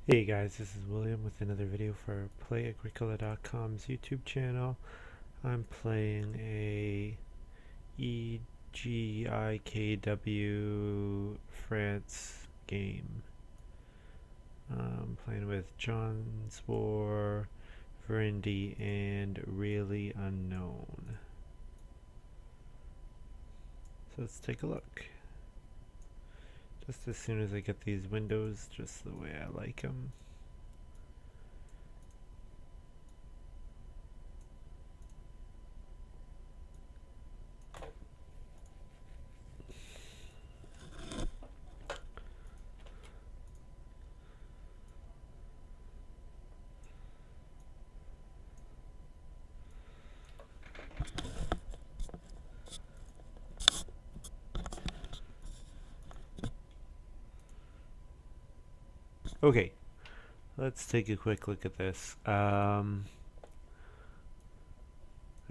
Hey guys, this is William with another video for Play-agricola.com's YouTube channel. I'm playing a EIKW France game. I'm playing with jonswar, Virindi, and really unknown. So let's take a look. Just as soon as I get these windows just the way I like them. Okay, let's take a quick look at this. I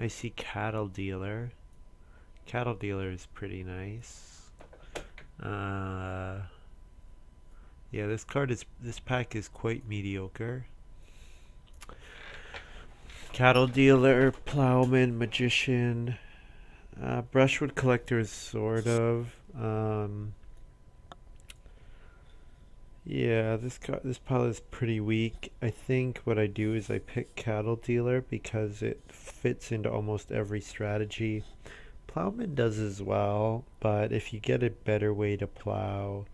see cattle dealer. Cattle dealer is pretty nice. Yeah, this pack is quite mediocre. Cattle dealer, plowman, magician, brushwood collector is sort of. Yeah, this pile is pretty weak. I think what I do is I pick cattle dealer because it fits into almost every strategy. Plowman does as well, but if you get a better way to plow,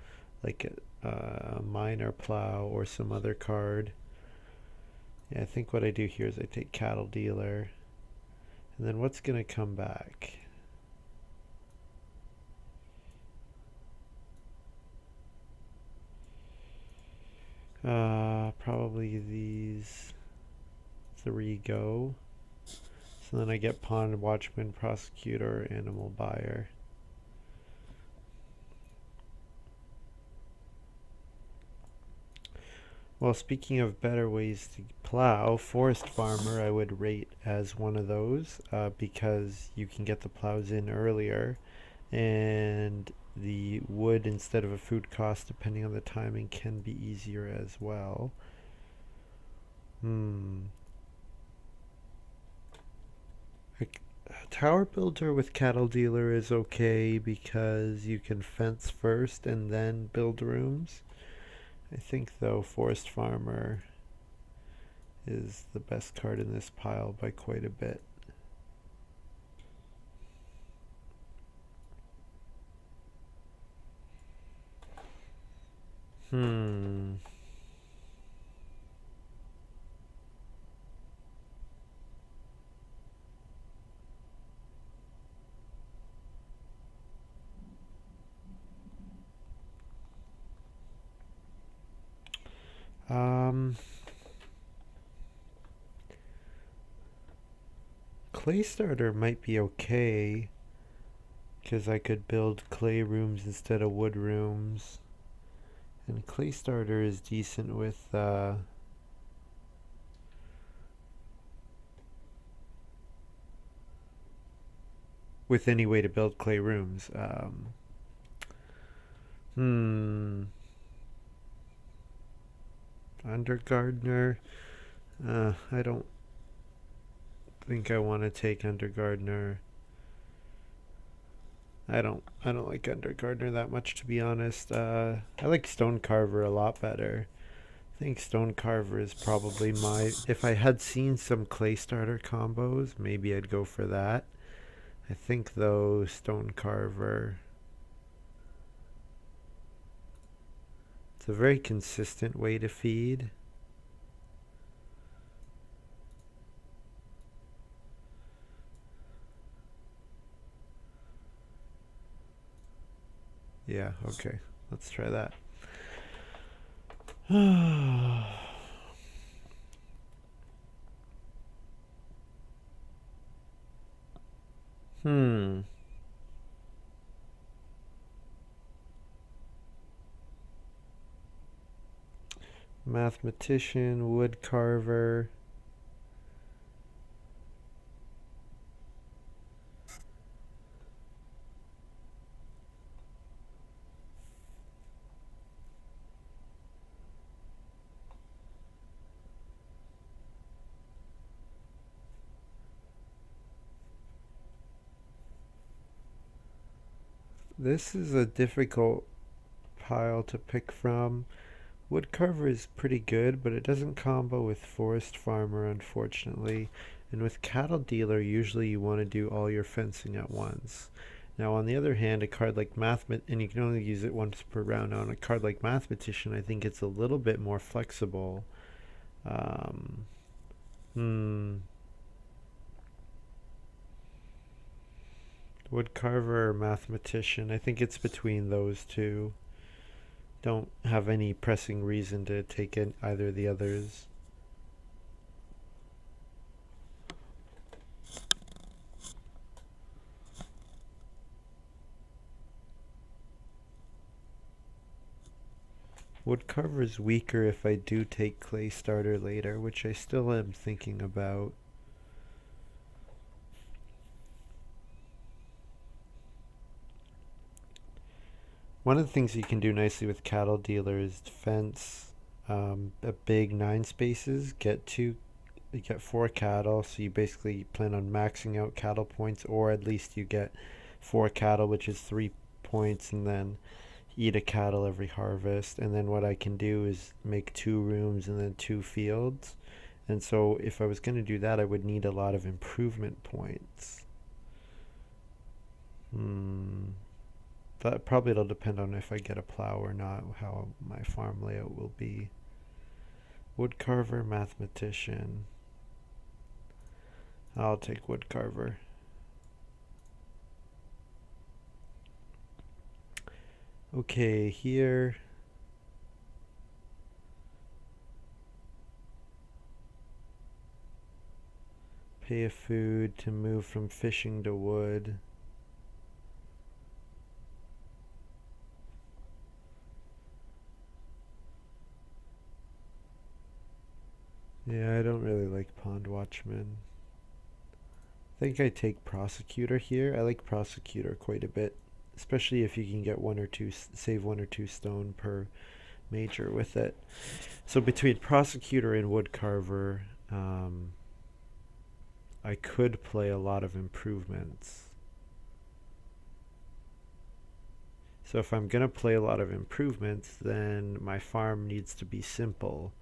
like a minor plow or some other card, yeah, I think what I do here is I take cattle dealer, and then what's gonna come back? Probably these three go. So then I get pawn, watchman, prosecutor, animal buyer. Well, speaking of better ways to plow, forest farmer I would rate as one of those because you can get the plows in earlier, and the wood instead of a food cost depending on the timing can be easier as well. A tower builder with cattle dealer is okay because you can fence first and then build rooms. I think though forest farmer is the best card in this pile by quite a bit. Hmm. Um. Clay starter might be okay because I could build clay rooms instead of wood rooms. And clay starter is decent with any way to build clay rooms. Hmm. Under gardener. I don't think I want to take under gardener. I don't like under gardener that much, to be honest. I like stone carver a lot better. I think stone carver is probably my. If I had seen some clay starter combos, maybe I'd go for that. I think though stone carver. It's a very consistent way to feed. Yeah, okay. Let's try that. Hmm. Mathematician, wood carver. This is a difficult pile to pick from. Woodcarver is pretty good, but it doesn't combo with Forest Farmer, unfortunately. And with Cattle Dealer, usually you want to do all your fencing at once. Now, on the other hand, a card like and you can only use it once per round. On a card like Mathematician, I think it's a little bit more flexible. Um, hmm. Woodcarver or Mathematician? I think it's between those two. Don't have any pressing reason to take in either of the others. Woodcarver is weaker if I do take Clay Starter later, which I still am thinking about. One of the things you can do nicely with Cattle Dealer is fence a big 9 spaces, you get 4 cattle, so you basically plan on maxing out cattle points, or at least you get 4 cattle, which is 3 points, and then eat a cattle every harvest. And then what I can do is make 2 rooms and then 2 fields. And so if I was going to do that, I would need a lot of improvement points. That probably it'll depend on if I get a plow or not, how my farm layout will be. Woodcarver, Mathematician. I'll take Woodcarver. Okay, here. Pay a food to move from fishing to wood. Yeah, I don't really like Pond Watchman. I think I take Prosecutor here. I like Prosecutor quite a bit, especially if you can get save 1 or 2 stone per major with it. So between Prosecutor and Woodcarver, I could play a lot of improvements. So if I'm going to play a lot of improvements, then my farm needs to be simple.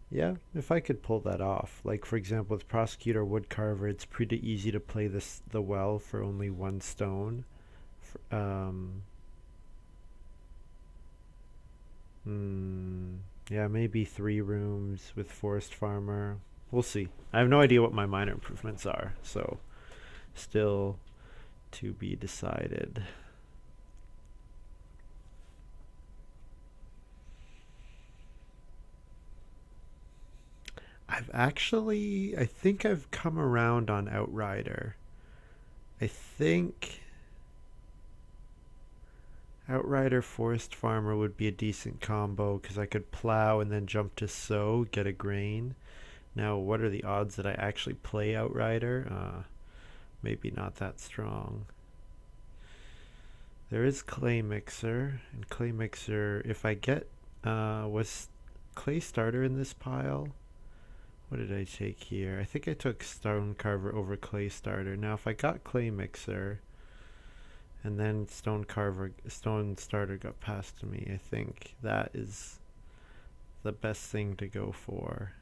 Yeah, if I could pull that off. Like, for example, with Prosecutor Woodcarver, it's pretty easy to play the well for only 1 stone. Um, yeah, maybe 3 rooms with Forest Farmer. We'll see. I have no idea what my minor improvements are, so still to be decided. I think I've come around on Outrider. I think Outrider Forest Farmer would be a decent combo because I could plow and then jump to sow, get a grain. Now, what are the odds that I actually play Outrider? Maybe not that strong. There is Clay Mixer, and Clay Mixer, if I get, was Clay Starter in this pile? What did I take here? I think I took Stone Carver over Clay Starter. Now, if I got Clay Mixer, and then Stone Starter got passed to me, I think that is the best thing to go for.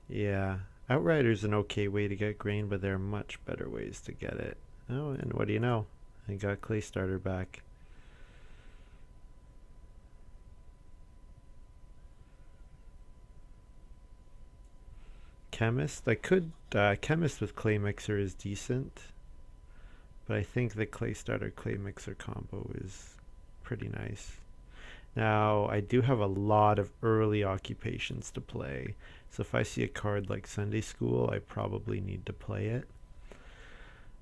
Yeah, Outrider's an okay way to get grain, but there are much better ways to get it. Oh, and what do you know? I got Clay Starter back. Chemist? Chemist with Clay Mixer is decent, but I think the Clay Starter Clay Mixer combo is pretty nice. Now, I do have a lot of early occupations to play, so if I see a card like Sunday School, I probably need to play it.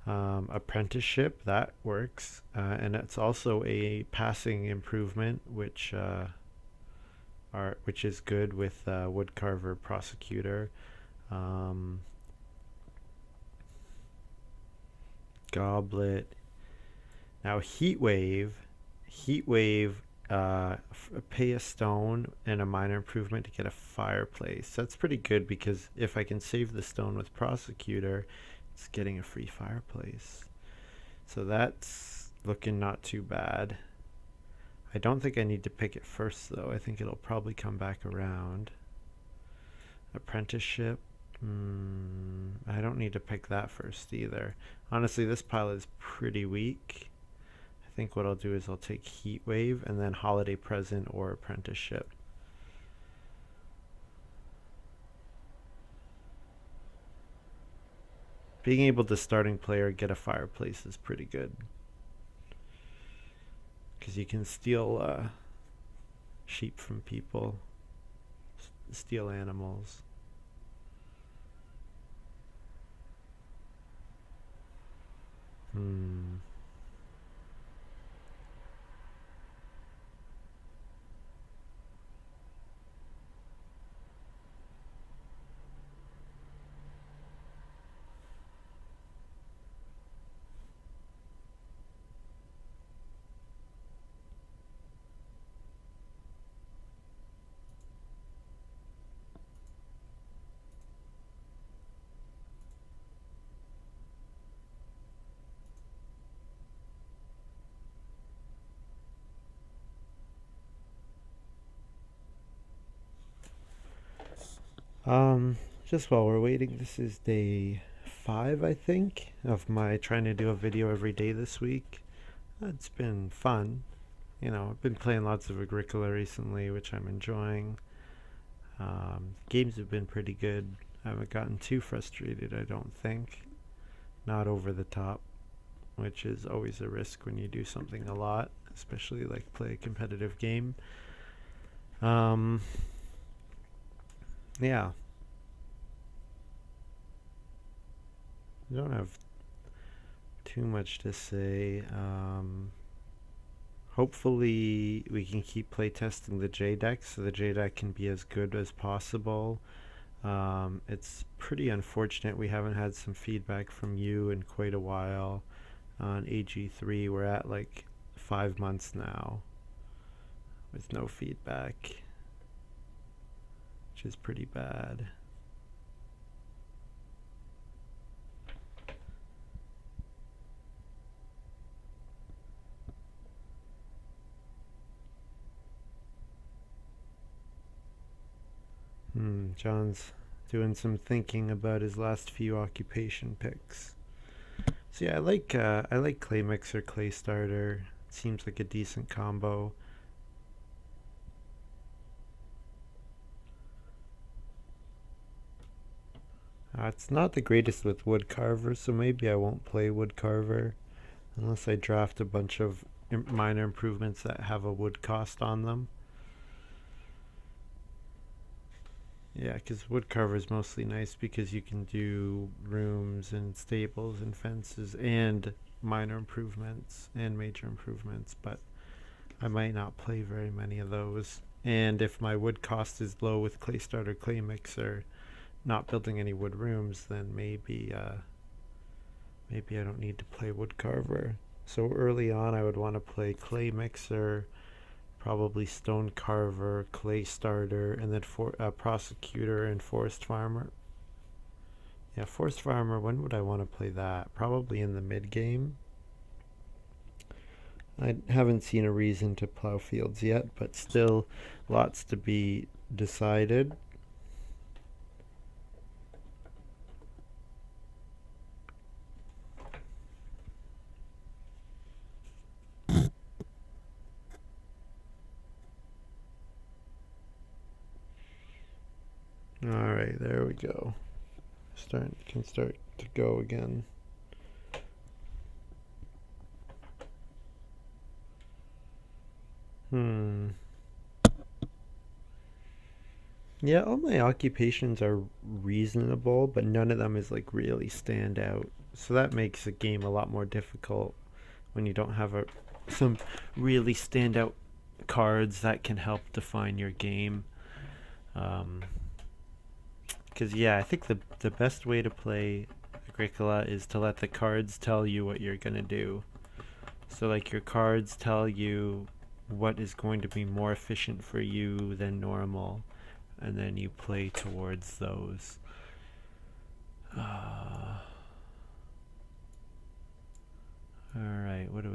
Apprenticeship, that works, and it's also a passing improvement, which is good with Woodcarver Prosecutor. Goblet. Now Heatwave, pay a stone and a minor improvement to get a fireplace. That's pretty good because if I can save the stone with Prosecutor, it's getting a free fireplace. So that's looking not too bad. I don't think I need to pick it first though. I think it'll probably come back around. Apprenticeship. I don't need to pick that first either. Honestly, this pile is pretty weak. I think what I'll do is I'll take Heat Wave and then Holiday Present or Apprenticeship. Being able to starting player get a fireplace is pretty good. Because you can steal sheep from people, steal animals. Just while we're waiting, this is day 5, I think, of my trying to do a video every day this week. It's been fun. I've been playing lots of Agricola recently, which I'm enjoying. Games have been pretty good. I haven't gotten too frustrated, I don't think. Not over the top, which is always a risk when you do something a lot, especially like play a competitive game. Yeah. I don't have too much to say. Hopefully we can keep playtesting the J deck so the J deck can be as good as possible. It's pretty unfortunate we haven't had some feedback from you in quite a while on AG3. We're at like 5 months now with no feedback, which is pretty bad. John's doing some thinking about his last few occupation picks. So yeah, I like Clay Mixer, Clay Starter. It seems like a decent combo. It's not the greatest with Wood Carver, so maybe I won't play Wood Carver unless I draft a bunch of minor improvements that have a wood cost on them. Yeah, because wood carver is mostly nice because you can do rooms and stables and fences and minor improvements and major improvements, but I might not play very many of those. And if my wood cost is low with Clay Starter, Clay Mixer, not building any wood rooms, then maybe I don't need to play wood carver. So early on I would want to play Clay Mixer, probably Stone Carver, Clay Starter, and then Prosecutor and Forest Farmer. Yeah, Forest Farmer, when would I want to play that? Probably in the mid-game. I haven't seen a reason to plow fields yet, but still lots to be decided. Alright, there we go. Can start to go again. Yeah, all my occupations are reasonable, but none of them is like really stand out. So that makes the game a lot more difficult when you don't have some really standout cards that can help define your game. Because I think the best way to play Agricola is to let the cards tell you what you're gonna do. So like your cards tell you what is going to be more efficient for you than normal, and then you play towards those. Alright,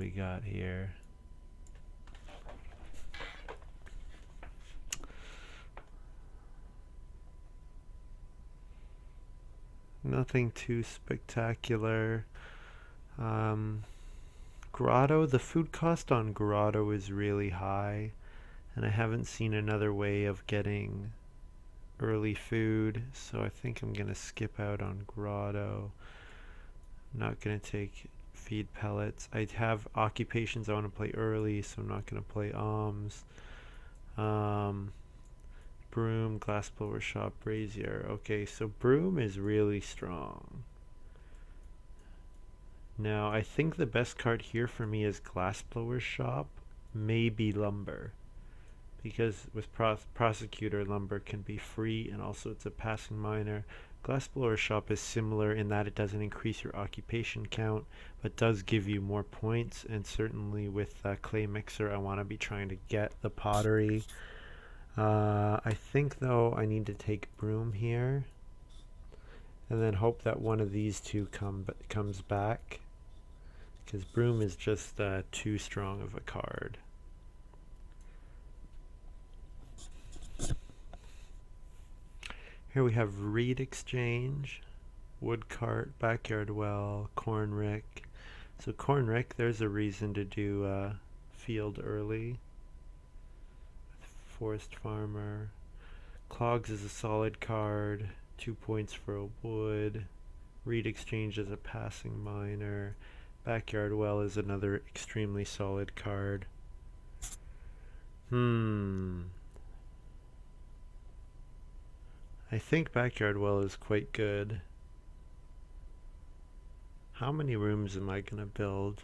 we got here? Nothing too spectacular. Grotto, the food cost on Grotto is really high, and I haven't seen another way of getting early food, so I think I'm gonna skip out on Grotto. I'm not gonna take feed pellets. I have occupations I want to play early, so I'm not gonna play alms. Broom, glassblower shop, brazier. Okay, so broom is really strong. Now, I think the best card here for me is glassblower shop, maybe lumber. Because with prosecutor, lumber can be free, and also it's a passing minor. Glassblower shop is similar in that it doesn't increase your occupation count, but does give you more points. And certainly with clay mixer, I want to be trying to get the pottery. I think though I need to take broom here, and then hope that one of these two comes back, because broom is just too strong of a card. Here we have reed exchange, wood cart, backyard well, corn rick. So corn rick, there's a reason to do field early. Forest farmer. Clogs is a solid card, 2 points for a wood. Reed exchange is a passing minor. Backyard well is another extremely solid card. I think backyard well is quite good. How many rooms am I gonna build?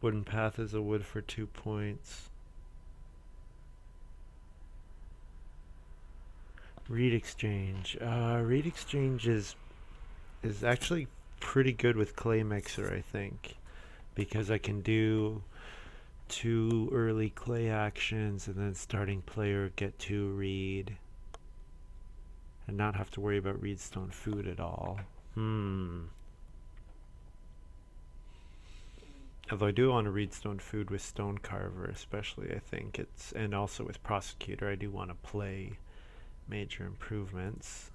Wooden path is a wood for 2 points. Reed exchange. Reed exchange is actually pretty good with clay mixer, I think, because I can do 2 early clay actions and then starting player get 2 reed and not have to worry about reedstone food at all. Although I do want to reedstone food with stone carver, especially. I think it's, and also with prosecutor, I do want to play major improvements.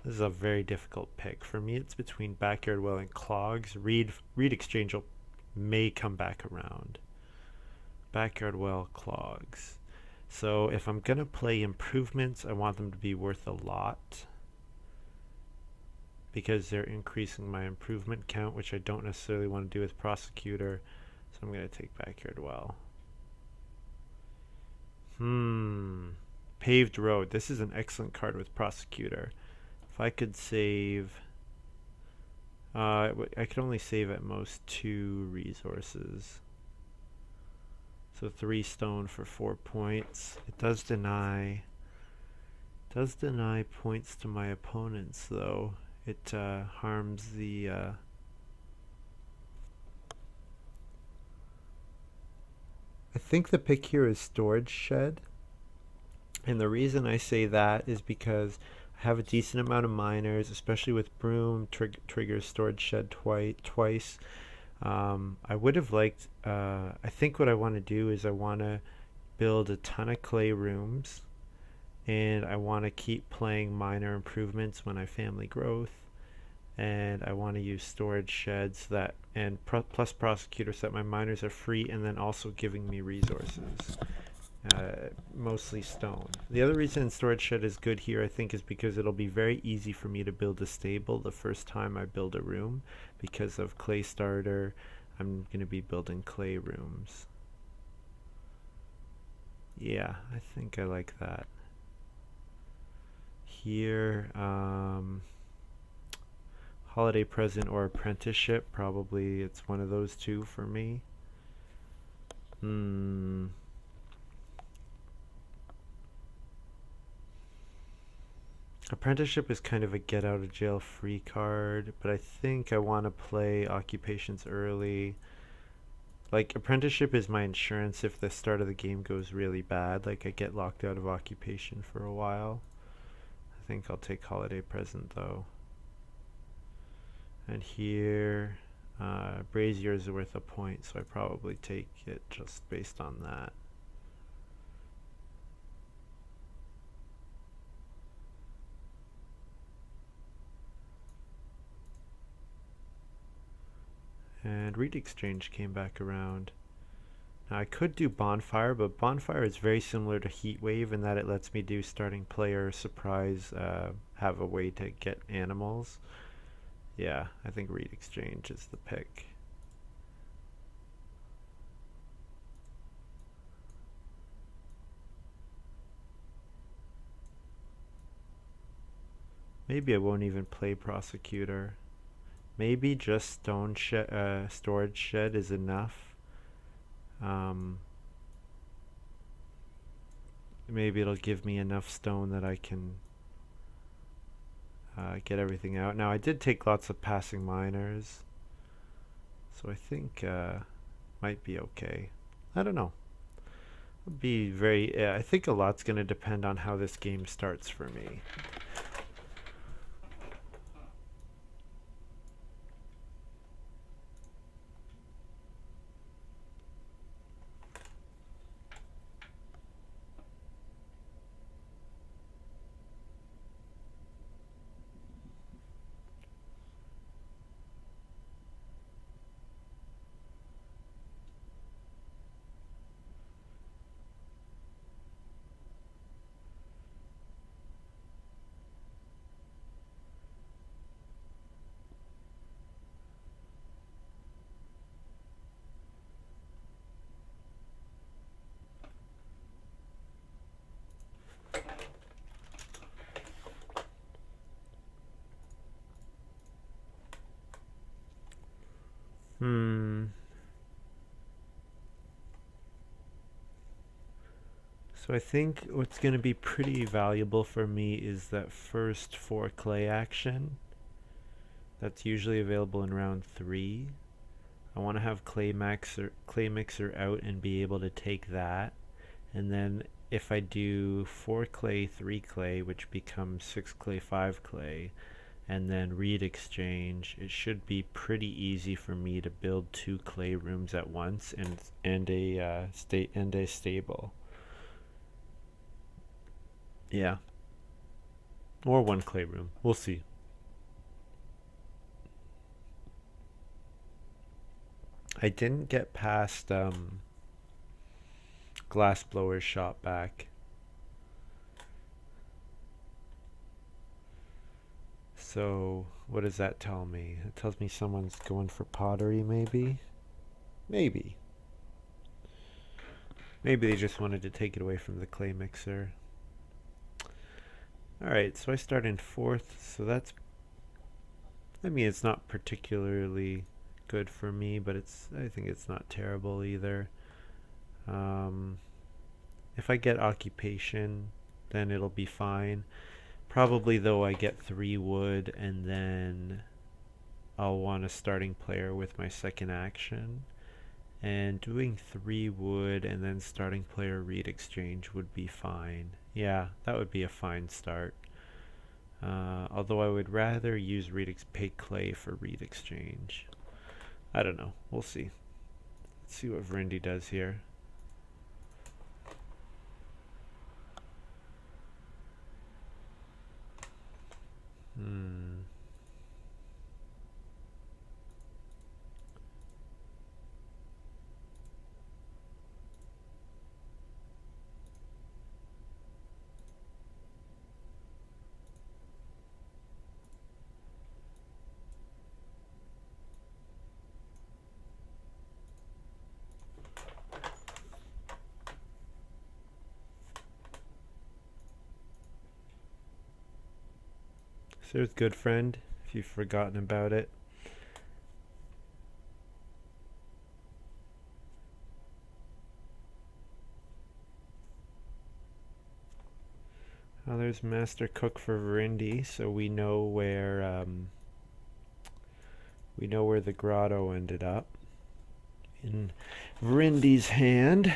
This is a very difficult pick. For me, it's between backyard well and clogs. Reed exchange may come back around. Backyard well, clogs. So if I'm going to play improvements, I want them to be worth a lot, because they're increasing my improvement count, which I don't necessarily want to do with prosecutor. So I'm going to take backyard well. Paved road. This is an excellent card with prosecutor. If I could save, I could only save at most 2 resources. So 3 stone for 4 points. It does deny points to my opponents though. It harms the I think the pick here is storage shed. And the reason I say that is because I have a decent amount of miners, especially with broom, triggers storage shed twice. I would have liked, I think what I want to do is I want to build a ton of clay rooms, and I want to keep playing minor improvements when I family growth, and I want to use storage sheds that, and plus prosecutor, so that my miners are free and then also giving me resources. Mostly stone. The other reason storage shed is good here, I think, is because it'll be very easy for me to build a stable the first time I build a room. Because of clay starter, I'm going to be building clay rooms. Yeah, I think I like that. Here, holiday present or apprenticeship, probably it's one of those two for me. Apprenticeship is kind of a get out of jail free card, but I think I want to play occupations early. Like, apprenticeship is my insurance if the start of the game goes really bad. Like, I get locked out of occupation for a while. I think I'll take holiday present, though. And here, brazier is worth a point, so I probably take it just based on that. And reed exchange came back around. Now I could do bonfire, but bonfire is very similar to heat wave in that it lets me do starting player surprise, have a way to get animals. Yeah, I think reed exchange is the pick. Maybe I won't even play prosecutor. Maybe just storage shed is enough. Maybe it'll give me enough stone that I can get everything out. Now I did take lots of passing miners, so I think might be okay. I don't know. It'll be very. I think a lot's going to depend on how this game starts for me. So I think what's going to be pretty valuable for me is that first 4 clay action. That's usually available in round 3. I want to have clay mixer out and be able to take that. And then if I do 4 clay, 3 clay, which becomes 6 clay, 5 clay, and then reed exchange, it should be pretty easy for me to build 2 clay rooms at once and a stable. Yeah, or 1 clay room. We'll see. I didn't get past glassblower's shop back. So what does that tell me? It tells me someone's going for pottery, maybe? Maybe. Maybe they just wanted to take it away from the clay mixer. Alright, so I start in 4th, so that's... I mean, it's not particularly good for me, but I think it's not terrible either. If I get occupation, then it'll be fine. Probably, though, I get 3 wood, and then I'll want a starting player with my second action. And doing 3 wood and then starting player reed exchange would be fine. Yeah, that would be a fine start. Although I would rather use pay clay for reed exchange. I don't know. We'll see. Let's see what Virindi does here. So there's good friend, if you've forgotten about it. Well, there's Master Cook for Virindi, so we know where the grotto ended up. in Virindi's hand.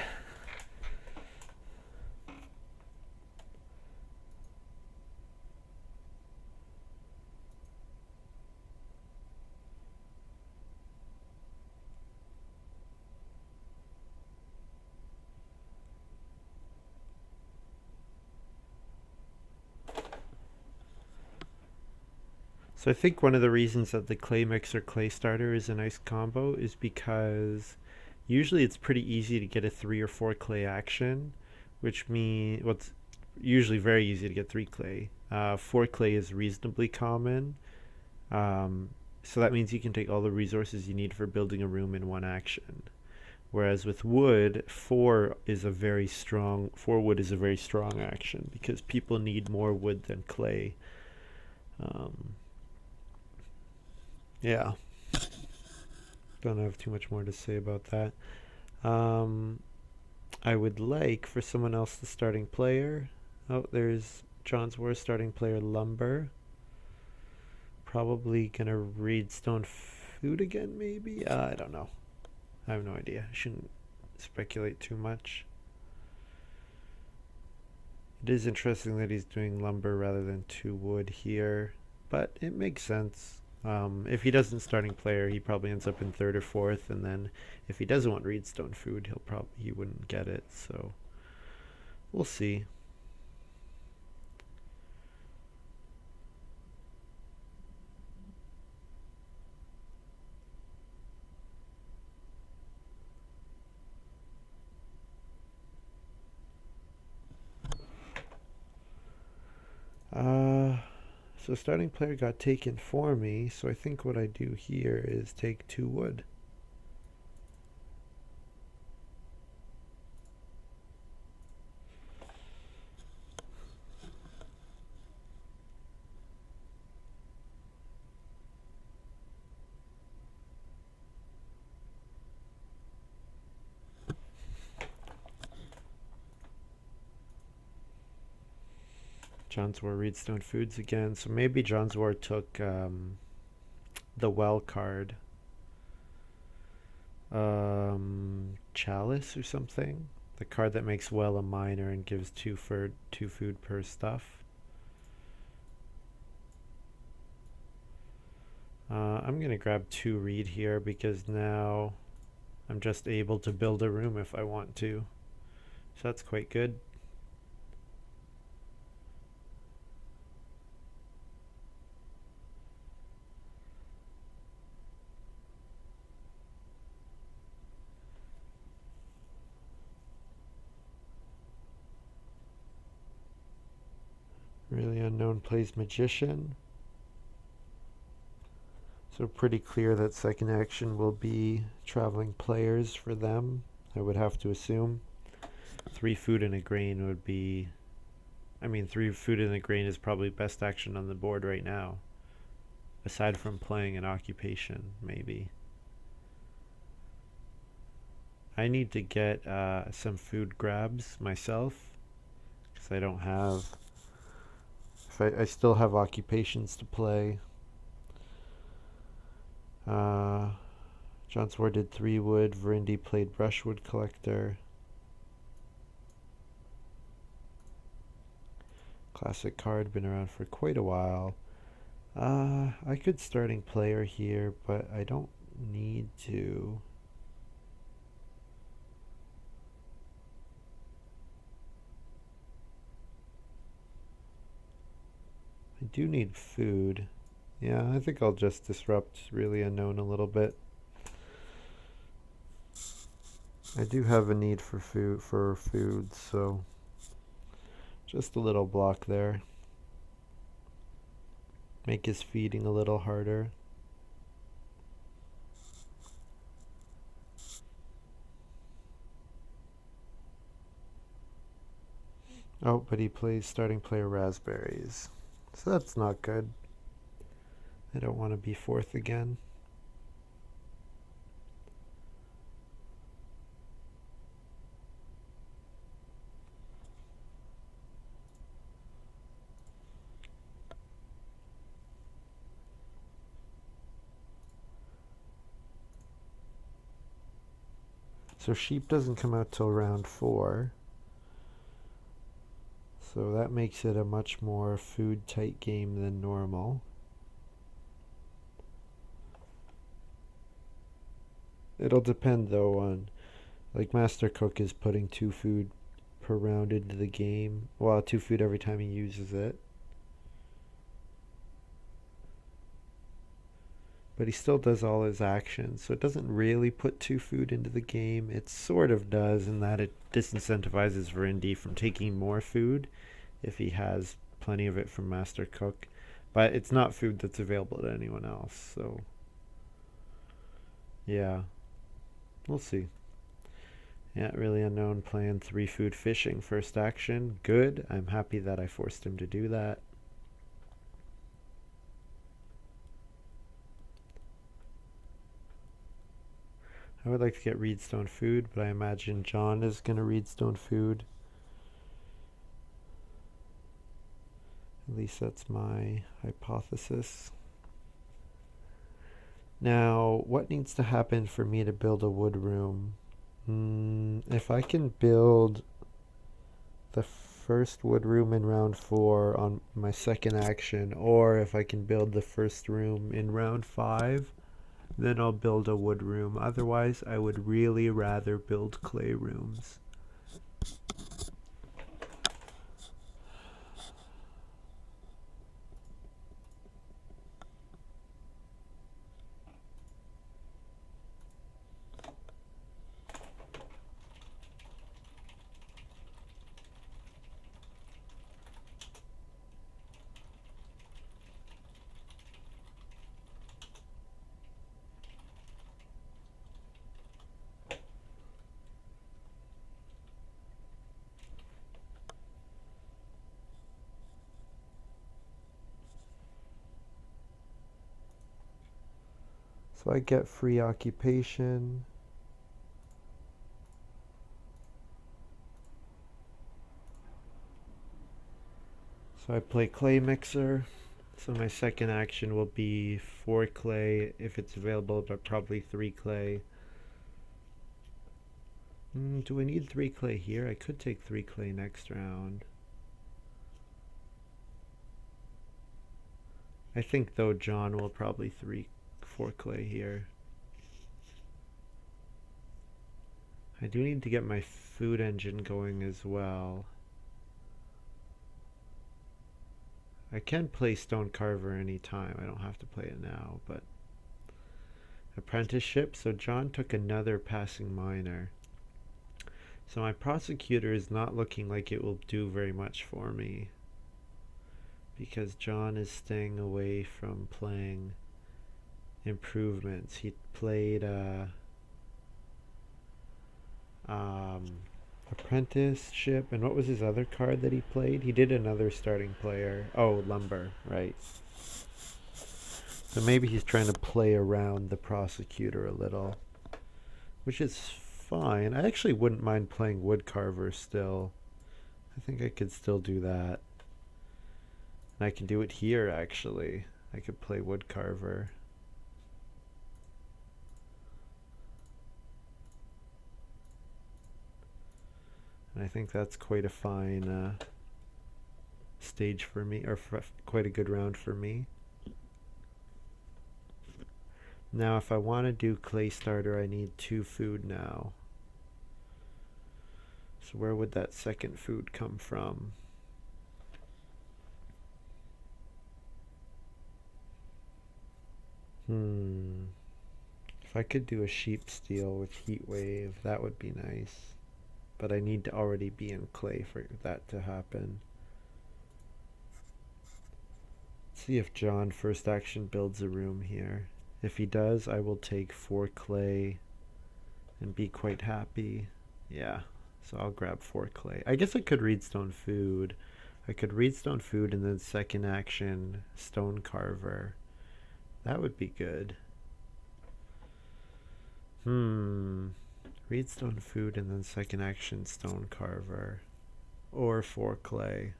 So I think one of the reasons that the clay mixer clay starter is a nice combo is because usually it's pretty easy to get a 3 or 4 clay action, which means what's usually very easy to get 3 clay. 4 clay is reasonably common, so that means you can take all the resources you need for building a room in one action. Whereas with wood, 4 wood is a very strong action because people need more wood than clay. Um, yeah, don't have too much more to say about that. Um, I would like for someone else the starting player. Oh, there's jonswar starting player lumber. Probably gonna read stone food again, maybe? I don't know. I have no idea. I shouldn't speculate too much. It is interesting that he's doing lumber rather than 2 wood here, but it makes sense. If he doesn't starting player, he probably ends up in third or fourth, and then if he doesn't want reedstone food, he wouldn't get it. So we'll see. Uh, so starting player got taken for me, so I think what I do here is take 2 wood. jonswar reedstone foods again, so maybe jonswar took the well card. Chalice or something. The card that makes well a minor and gives 2 food per stuff. I'm gonna grab 2 reed here because now I'm just able to build a room if I want to. So that's quite good. Really unknown plays magician. So pretty clear that second action will be traveling players for them, I would have to assume. 3 food and a grain would be... 3 food and a grain is probably best action on the board right now. Aside from playing an occupation, maybe. I need to get some food grabs myself, because I don't have... I still have occupations to play. jonswar did 3 wood, Virindi played brushwood collector. Classic card, been around for quite a while. I could starting player here, but I don't need to. I do need food. Yeah, I think I'll just disrupt really unknown a little bit. I do have a need for food, so just a little block there. Make his feeding a little harder. Oh, but he plays starting player raspberries. So that's not good. I don't want to be fourth again. So sheep doesn't come out till round 4. So that makes it a much more food tight game than normal. It'll depend though on, like, Master Cook is putting 2 food per round into the game. Well, 2 food every time he uses it. But he still does all his actions, so it doesn't really put 2 food into the game. It sort of does in that it disincentivizes Virindi from taking more food if he has plenty of it from Master Cook. But it's not food that's available to anyone else, so yeah, we'll see. Yeah, really unknown plan 3 food fishing first action. Good. I'm happy that I forced him to do that. I would like to get Reedstone food, but I imagine John is going to Reedstone food. At least that's my hypothesis. Now, what needs to happen for me to build a wood room? If I can build the first wood room in round 4 on my second action, or if I can build the first room in round 5, then I'll build a wood room. Otherwise, I would really rather build clay rooms. So I get free occupation. So I play clay mixer. So my second action will be 4 clay if it's available, but probably 3 clay. Do I need 3 clay here? I could take 3 clay next round. I think though John will probably 4 clay here. I do need to get my food engine going as well. I can play Stone Carver anytime. I don't have to play it now, but apprenticeship. So John took another passing miner. So my prosecutor is not looking like it will do very much for me, because John is staying away from playing improvements. He played apprenticeship, and what was his other card that he played? He did another starting player. Oh, lumber, right. So maybe he's trying to play around the prosecutor a little, which is fine. I actually wouldn't mind playing wood carver still. I think I could still do that. And I can do it here actually. I could play wood carver. And I think that's quite a fine stage for me, or quite a good round for me. Now if I want to do clay starter, I need 2 food now. So where would that second food come from? If I could do a sheep steal with heat wave, that would be nice. But I need to already be in clay for that to happen. Let's see if John first action builds a room here. If he does, I will take 4 clay and be quite happy. Yeah, so I'll grab 4 clay. I guess I could read stone food. I could read stone food and then second action stone carver. That would be good. Read stone food and then second action stone carver. Or 4 clay.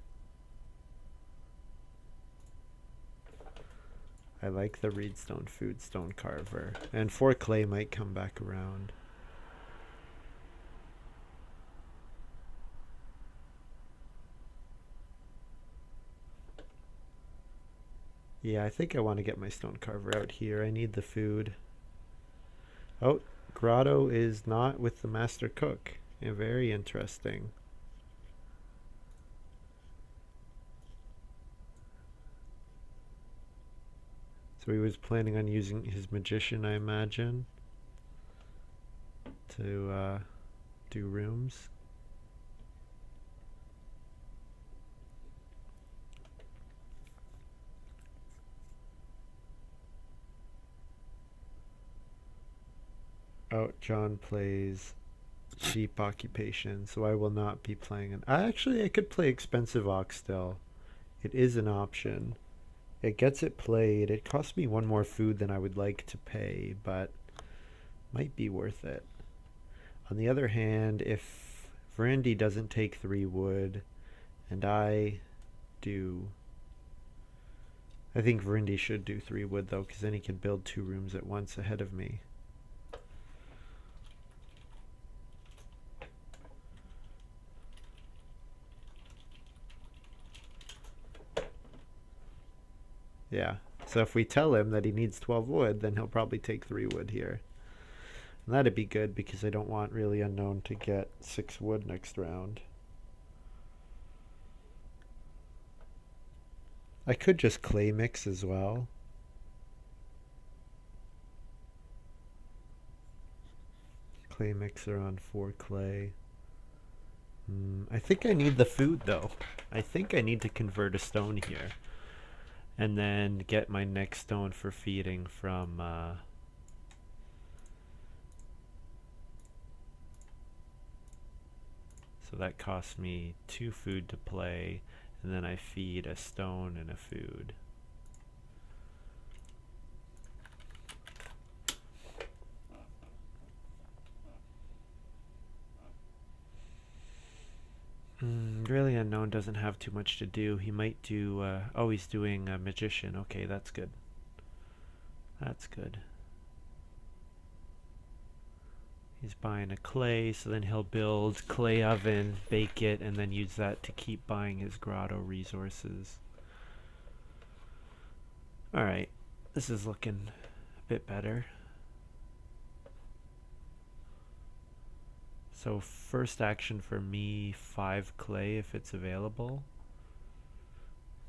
I like the reedstone food stone carver. And 4 clay might come back around. Yeah, I think I want to get my stone carver out here. I need the food. Oh, grotto is not with the master cook. Yeah, very interesting. So he was planning on using his magician, I imagine, to do rooms. Oh, John plays cheap occupation, so I will not be playing an. I could play expensive ox still. It is an option. It gets it played. It costs me one more food than I would like to pay, but might be worth it. On the other hand, if Virindi doesn't take 3 wood and I do. I think Virindi should do 3 wood though, because then he can build 2 rooms at once ahead of me. Yeah. So if we tell him that he needs 12 wood, then he'll probably take 3 wood here. And that'd be good because I don't want really unknown to get 6 wood next round. I could just clay mix as well. Clay mixer on 4 clay. I think I need the food though. I think I need to convert a stone here. And then get my next stone for feeding from so that costs me 2 food to play, and then I feed a stone and a food. Really unknown doesn't have too much to do. He might do, oh, he's doing a magician. Okay, that's good. That's good. He's buying a clay, so then he'll build clay oven, bake it, and then use that to keep buying his grotto resources. Alright, this is looking a bit better. So first action for me, 5 clay if it's available.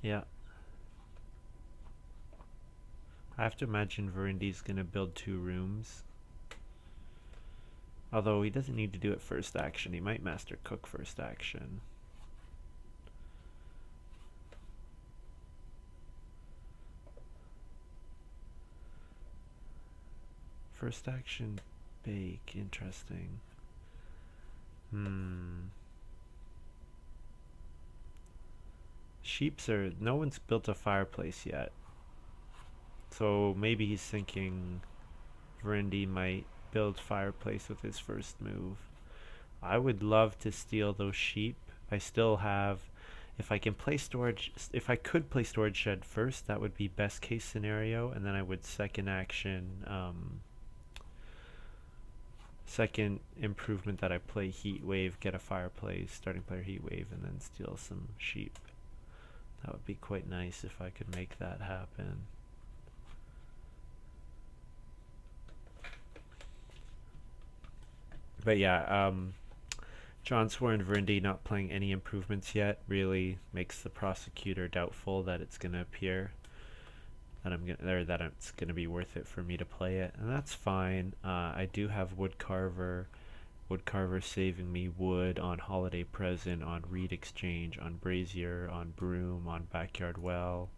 Yeah. I have to imagine Virindi's gonna build 2 rooms. Although he doesn't need to do it first action. He might master cook first action. First action bake. Interesting. Sheeps are... No one's built a fireplace yet. So maybe he's thinking Virindi might build fireplace with his first move. I would love to steal those sheep. I still have... If I could play storage shed first, that would be best case scenario, and then I would second action... second improvement that I play heat wave, get a fireplace, starting player heat wave, and then steal some sheep. That would be quite nice if I could make that happen. But yeah, jonswar and Virindi not playing any improvements yet really makes the prosecutor doubtful that it's going to appear. That it's going to be worth it for me to play it, and that's fine. I do have woodcarver saving me wood on holiday present, on reed exchange, on brazier, on broom, on backyard well.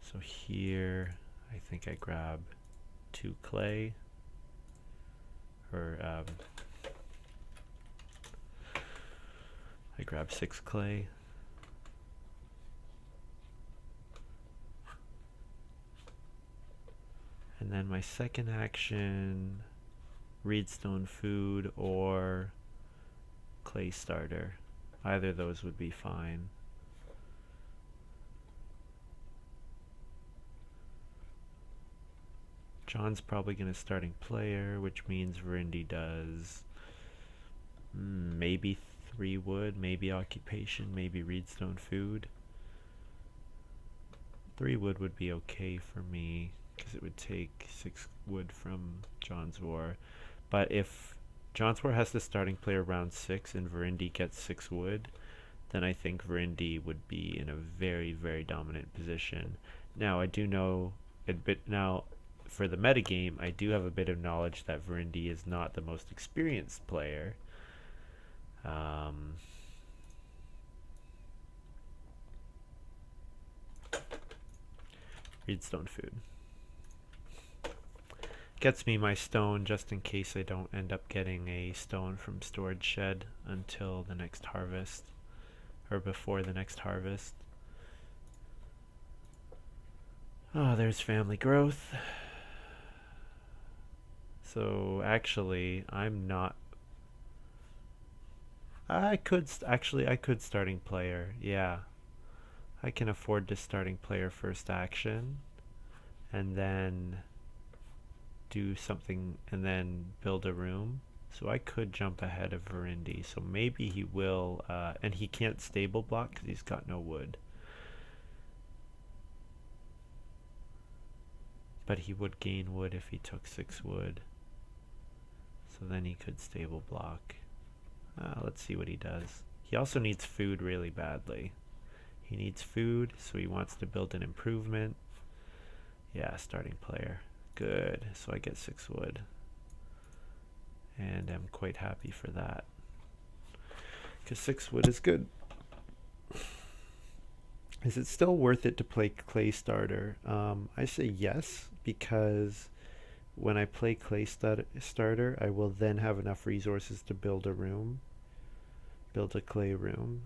So here I think I grab 2 clay, or I grab 6 clay. And then my second action, reedstone food or clay starter. Either of those would be fine. John's probably going to starting player, which means Virindi does maybe 3 wood, maybe occupation, maybe reedstone food. 3 wood would be okay for me because it would take 6 wood from jonswar. But if jonswar has the starting player round 6 and Virindi gets 6 wood, then I think Virindi would be in a very, very dominant position. Now, I do know a bit now for the metagame, I do have a bit of knowledge that Virindi is not the most experienced player. Reedstone food. Gets me my stone just in case I don't end up getting a stone from storage shed until the next harvest, or before the next harvest. Oh, there's family growth. So actually, I'm not. I could starting player. Yeah, I can afford to starting player first action, and then do something, and then build a room. So I could jump ahead of Virindi. So maybe he will, and he can't stable block because he's got no wood. But he would gain wood if he took 6 wood. So then he could stable block. Let's see what he does. He also needs food really badly. He needs food, so he wants to build an improvement. Yeah, starting player. Good. So I get 6 wood. And I'm quite happy for that. Because 6 wood is good. Is it still worth it to play clay starter? I say yes, because when I play clay starter, I will then have enough resources to build a room. Build a clay room.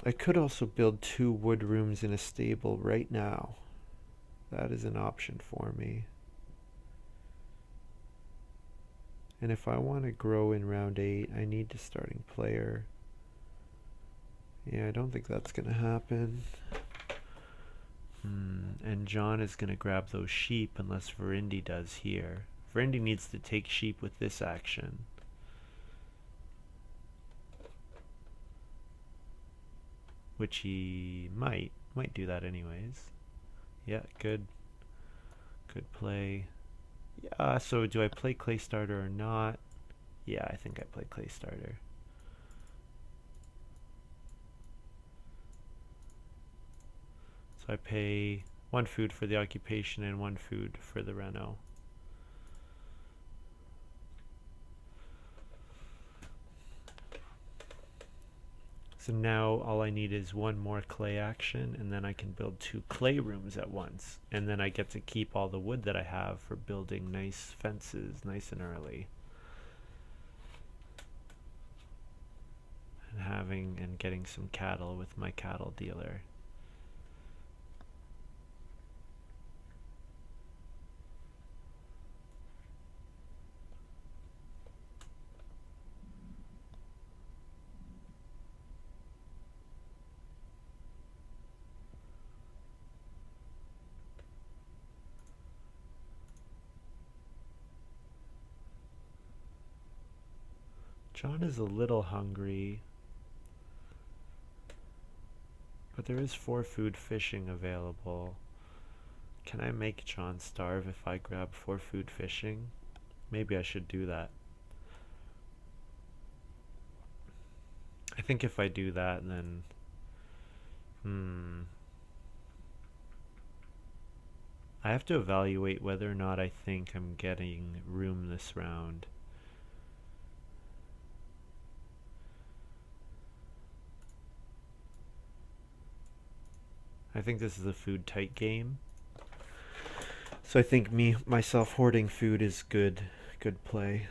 I could also build 2 wood rooms in a stable right now. That is an option for me. And if I want to grow in round 8, I need to starting player. Yeah, I don't think that's going to happen. And John is going to grab those sheep unless Virindi does here. Virindi needs to take sheep with this action. Which he might do that anyways. Yeah, good play. Yeah, so do I play clay starter or not? Yeah, I think I play clay starter. So I pay 1 food for the occupation and 1 food for the reno. So now all I need is 1 more clay action, and then I can build 2 clay rooms at once. And then I get to keep all the wood that I have for building nice fences nice and early. And getting some cattle with my cattle dealer. John is a little hungry, but there is 4 food fishing available. Can I make John starve if I grab 4 food fishing? Maybe I should do that. I think if I do that, then I have to evaluate whether or not I think I'm getting room this round. I think this is a food tight game. So I think myself hoarding food is good play.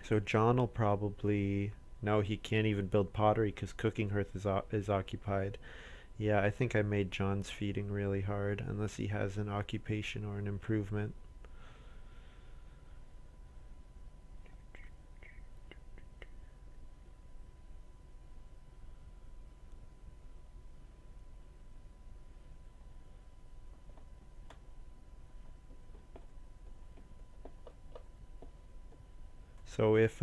So John will probably, no, he can't even build pottery because cooking hearth is occupied. Yeah, I think I made John's feeding really hard unless he has an occupation or an improvement. So if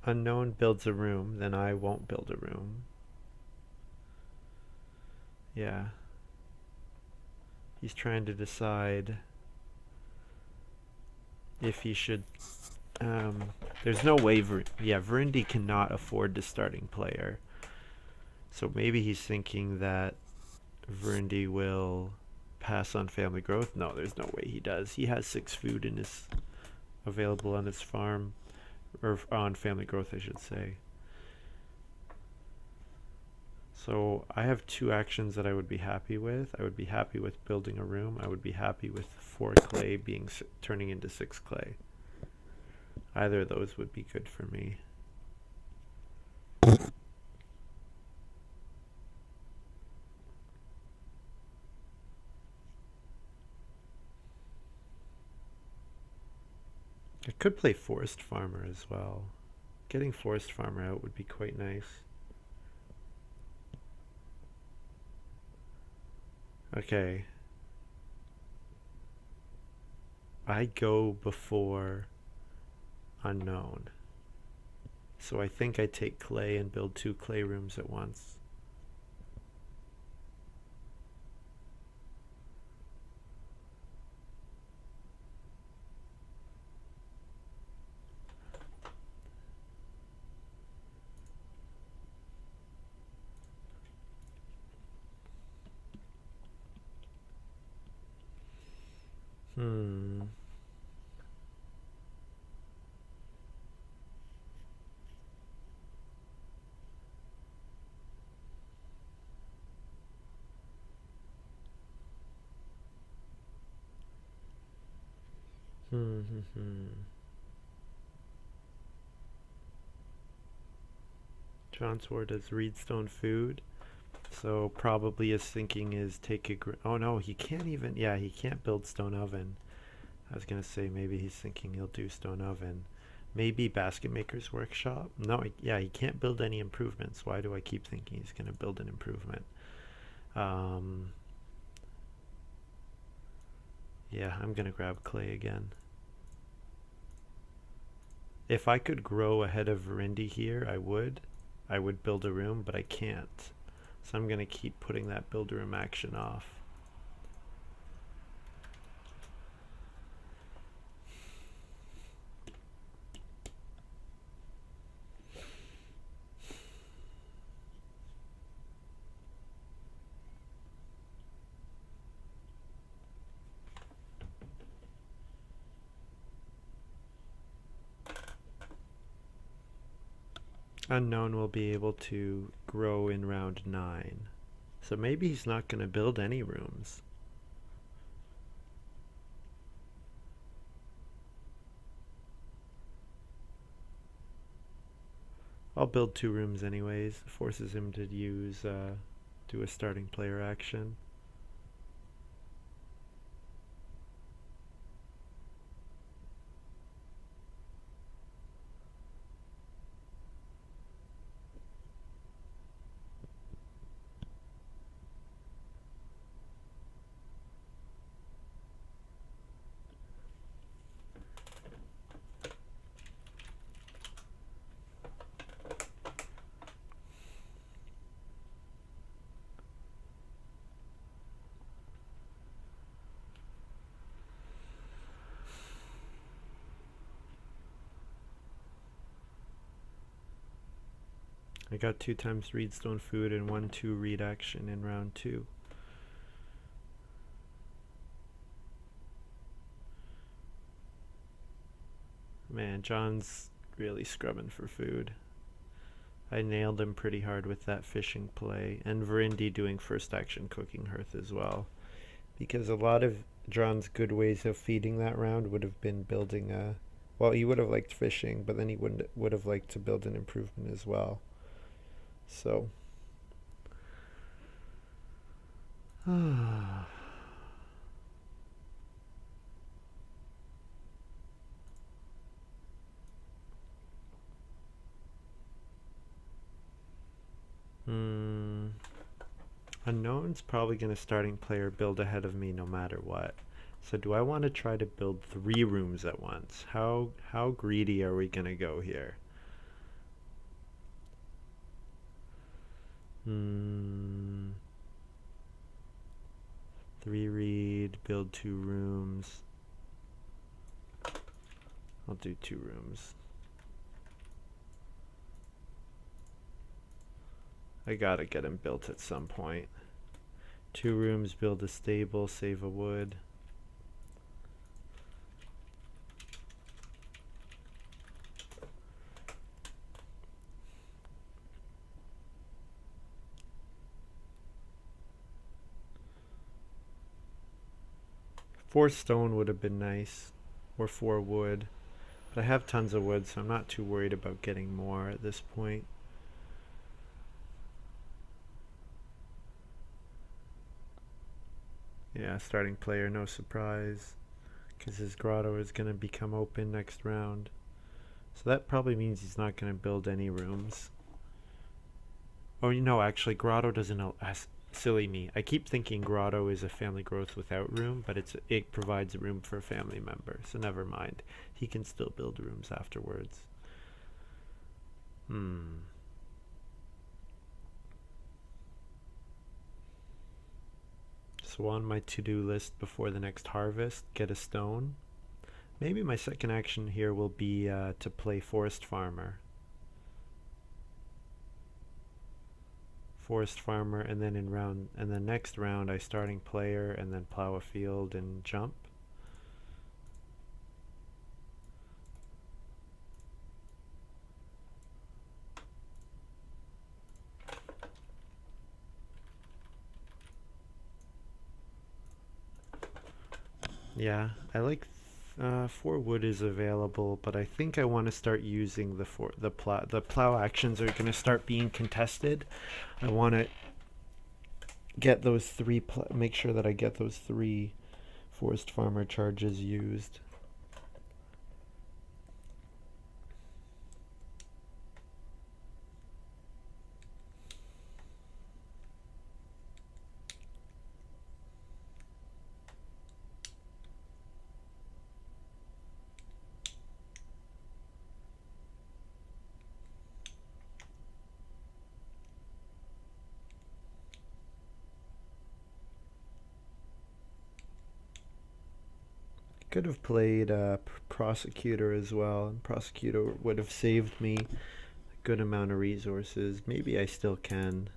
unknown builds a room, then I won't build a room. Yeah. He's trying to decide if he should. There's no way. Virindi cannot afford the starting player. So maybe he's thinking that Virindi will pass on family growth. No, there's no way he does. He has 6 food in his available on his farm, or on family growth, I should say. So I have 2 actions that I would be happy with. I would be happy with building a room. I would be happy with 4 clay being turning into 6 clay. Either of those would be good for me. I could play Forest Farmer as well. Getting Forest Farmer out would be quite nice. Okay. I go before unknown. So I think I take clay and build 2 clay rooms at once. Hmm. jonswar does reedstone food. So probably his thinking is take a. Oh no, he can't even. Yeah, he can't build stone oven. I was gonna say maybe he's thinking he'll do stone oven. Maybe basket maker's workshop. No, yeah, he can't build any improvements. Why do I keep thinking he's gonna build an improvement? Um, yeah, I'm gonna grab clay again. If I could grow ahead of Virindi here, I would. I would build a room, but I can't. So I'm gonna keep putting that build a room action off. Unknown will be able to grow in round 9. So maybe he's not going to build any rooms. I'll build 2 rooms anyways. Forces him to do a starting player action. I got 2 times reedstone food and 1/2 reed action in round 2. Man, John's really scrubbing for food. I nailed him pretty hard with that fishing play, and Virindi doing first action cooking hearth as well. Because a lot of John's good ways of feeding that round would have been building a. Well, he would have liked fishing, but then he would have liked to build an improvement as well. So. Unknown's probably going to starting player build ahead of me no matter what. So do I want to try to build 3 rooms at once? How greedy are we gonna go here? Hmm. 3 reed, build 2 rooms. I'll do 2 rooms. I gotta get him built at some point. 2 rooms, build a stable, save a wood. Four stone would have been nice, or 4 wood. But I have tons of wood, so I'm not too worried about getting more at this point. Yeah, starting player, no surprise, because his grotto is going to become open next round. So that probably means he's not going to build any rooms. Oh, you know, actually, grotto doesn't know. Silly me. I keep thinking grotto is a family growth without room, but it provides room for a family member, so never mind. He can still build rooms afterwards. So on my to-do list before the next harvest, get a stone. Maybe my second action here will be to play forest farmer. Forest farmer, and then next round I starting player, and then plow a field and jump. Yeah, I like 4 wood is available, but I think I want to start using the plow actions are going to start being contested. I want to get those 3 make sure that I get those 3 forest farmer charges used. Could have played prosecutor as well, and prosecutor would have saved me a good amount of resources. Maybe I still can.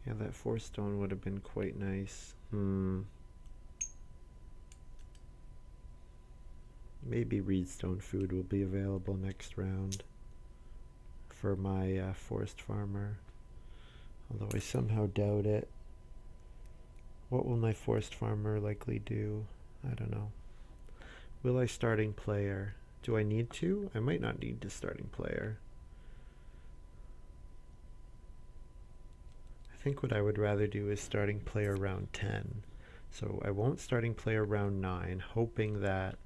Yeah, that 4 stone would have been quite nice. Maybe reedstone food will be available next round for my forest farmer. Although I somehow doubt it. What will my forest farmer likely do? I don't know. Will I starting player? Do I need to? I might not need to starting player. I think what I would rather do is starting player round 10. So I won't starting player round 9, hoping that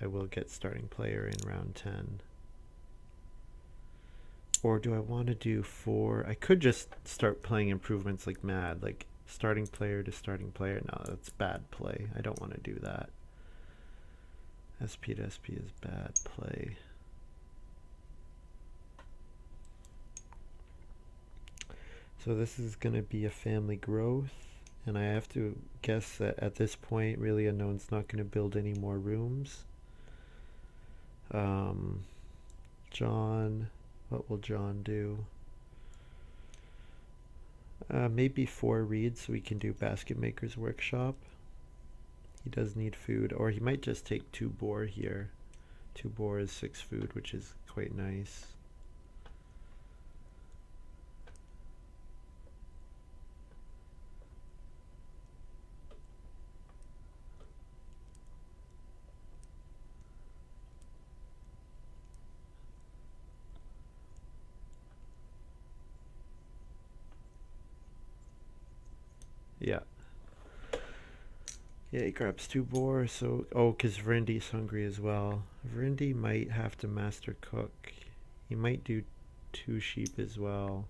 I will get starting player in round 10. Or do I want to do 4? I could just start playing improvements like mad, like starting player to starting player. No, that's bad play. I don't want to do that. SP to SP is bad play. So this is going to be a family growth, and I have to guess that at this point, really Unknown's not going to build any more rooms. John, what will John do? Maybe 4 reeds so we can do basket maker's workshop. He does need food, or he might just take 2 boar here. 2 boar is 6 food, which is quite nice. Yeah. Yeah, he grabs 2 boar, so... Oh, because Virindi's hungry as well. Virindi might have to master cook. He might do 2 sheep as well.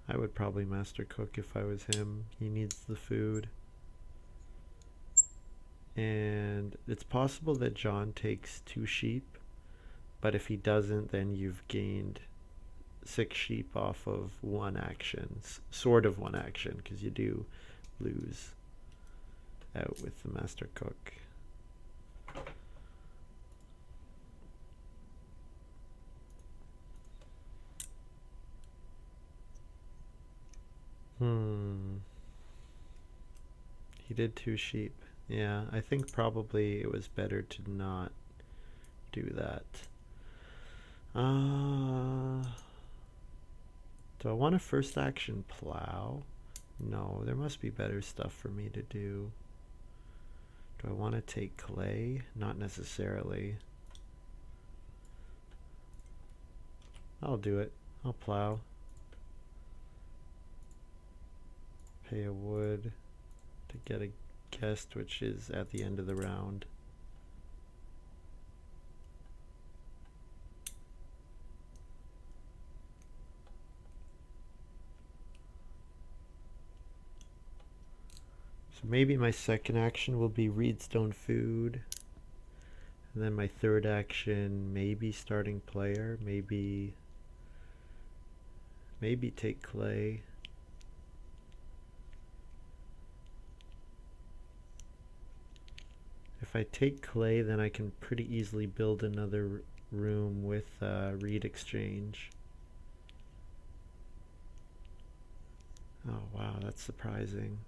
I would probably master cook if I was him. He needs the food. And it's possible that John takes 2 sheep, but if he doesn't, then you've gained 6 sheep off of 1 action. Sort of 1 action, because you do lose out with the master cook. He did 2 sheep. Yeah, I think probably it was better to not do that. Do I want a first action plow? No, there must be better stuff for me to do. Do I want to take clay? Not necessarily. I'll do it. I'll plow. Pay a wood to get a guest, which is at the end of the round. So maybe my second action will be reedstone food. And then my third action, maybe starting player, maybe take clay. If I take clay, then I can pretty easily build another room with reed exchange. Oh wow, that's surprising.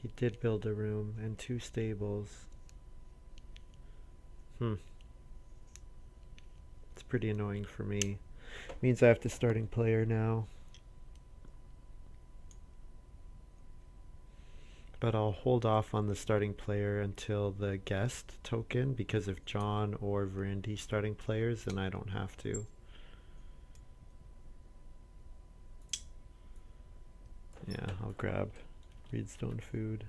He did build a room and 2 stables. It's pretty annoying for me. Means I have to starting player now. But I'll hold off on the starting player until the guest token, because if John or Virindi starting players, then I don't have to. Yeah, I'll grab reedstone food.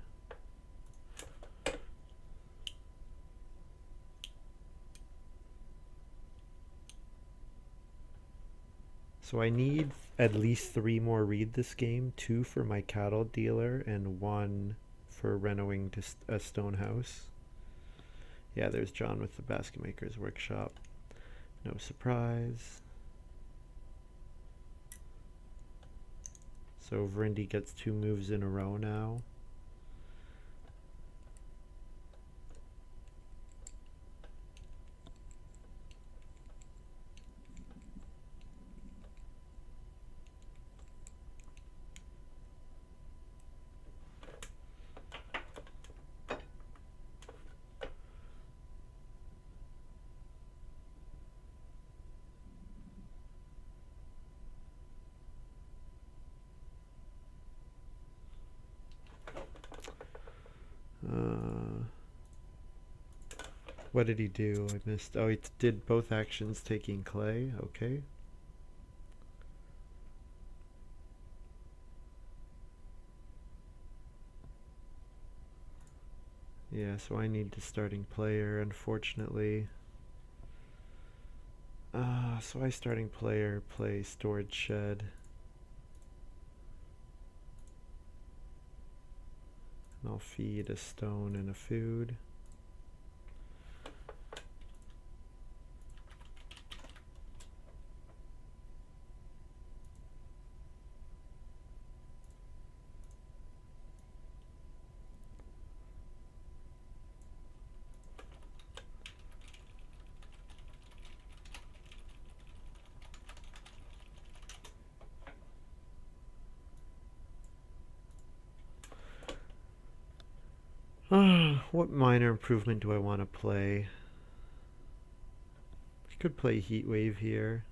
So I need at least 3 more reed this game, 2 for my cattle dealer and 1 for renovating to a stone house. Yeah, there's John with the basket maker's workshop. No surprise. So Virindi gets 2 moves in a row now. What did he do? I missed. Oh, he did both actions taking clay. Okay. Yeah, so I need the starting player, unfortunately. So I starting player play storage shed. And I'll feed a stone and a food. What minor improvement do I want to play? I could play heat wave here.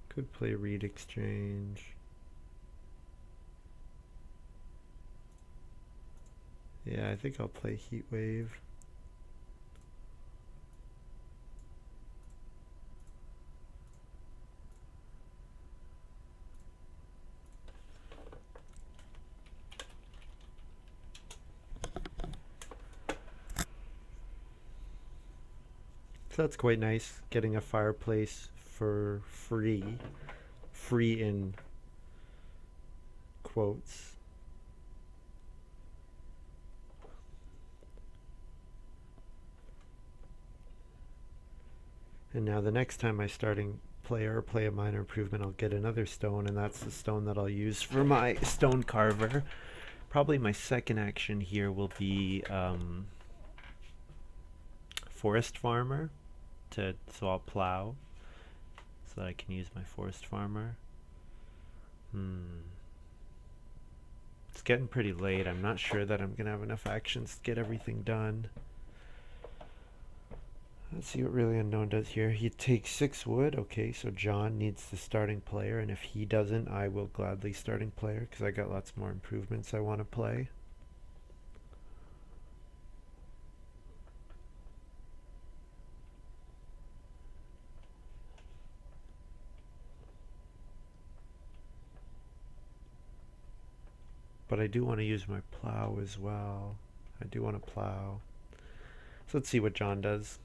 Could play reed exchange. Yeah, I think I'll play heat wave. So that's quite nice, getting a fireplace for free. Free in quotes. And now the next time I starting player or play a minor improvement, I'll get another stone, and that's the stone that I'll use for my stone carver. Probably my second action here will be forest farmer, so I'll plow so that I can use my forest farmer. It's getting pretty late. I'm not sure that I'm gonna have enough actions to get everything done. Let's see what Really Unknown does here. He takes 6 wood. Okay, so John needs the starting player, and if he doesn't, I will gladly starting player because I got lots more improvements I want to play. But I do want to use my plow as well. I do want to plow. So let's see what John does.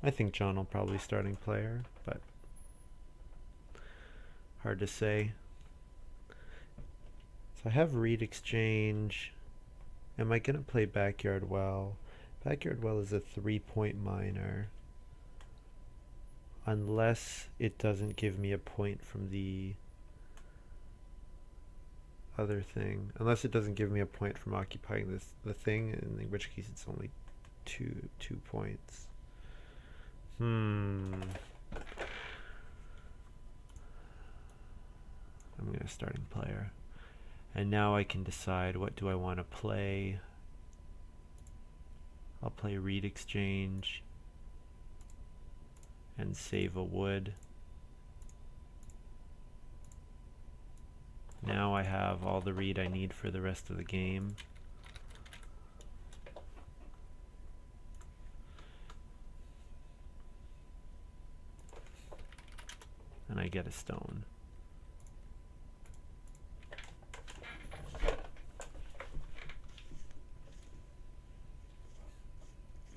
I think John will probably starting player, but hard to say. So I have reed exchange. Am I going to play backyard well? Backyard well is a 3-point minor. Unless it doesn't give me a point from the other thing. Unless it doesn't give me a point from occupying the thing, in which case it's only two points. I'm gonna starting player. And now I can decide what do I want to play. I'll play reed exchange and save a wood. Now I have all the reed I need for the rest of the game. And I get a stone.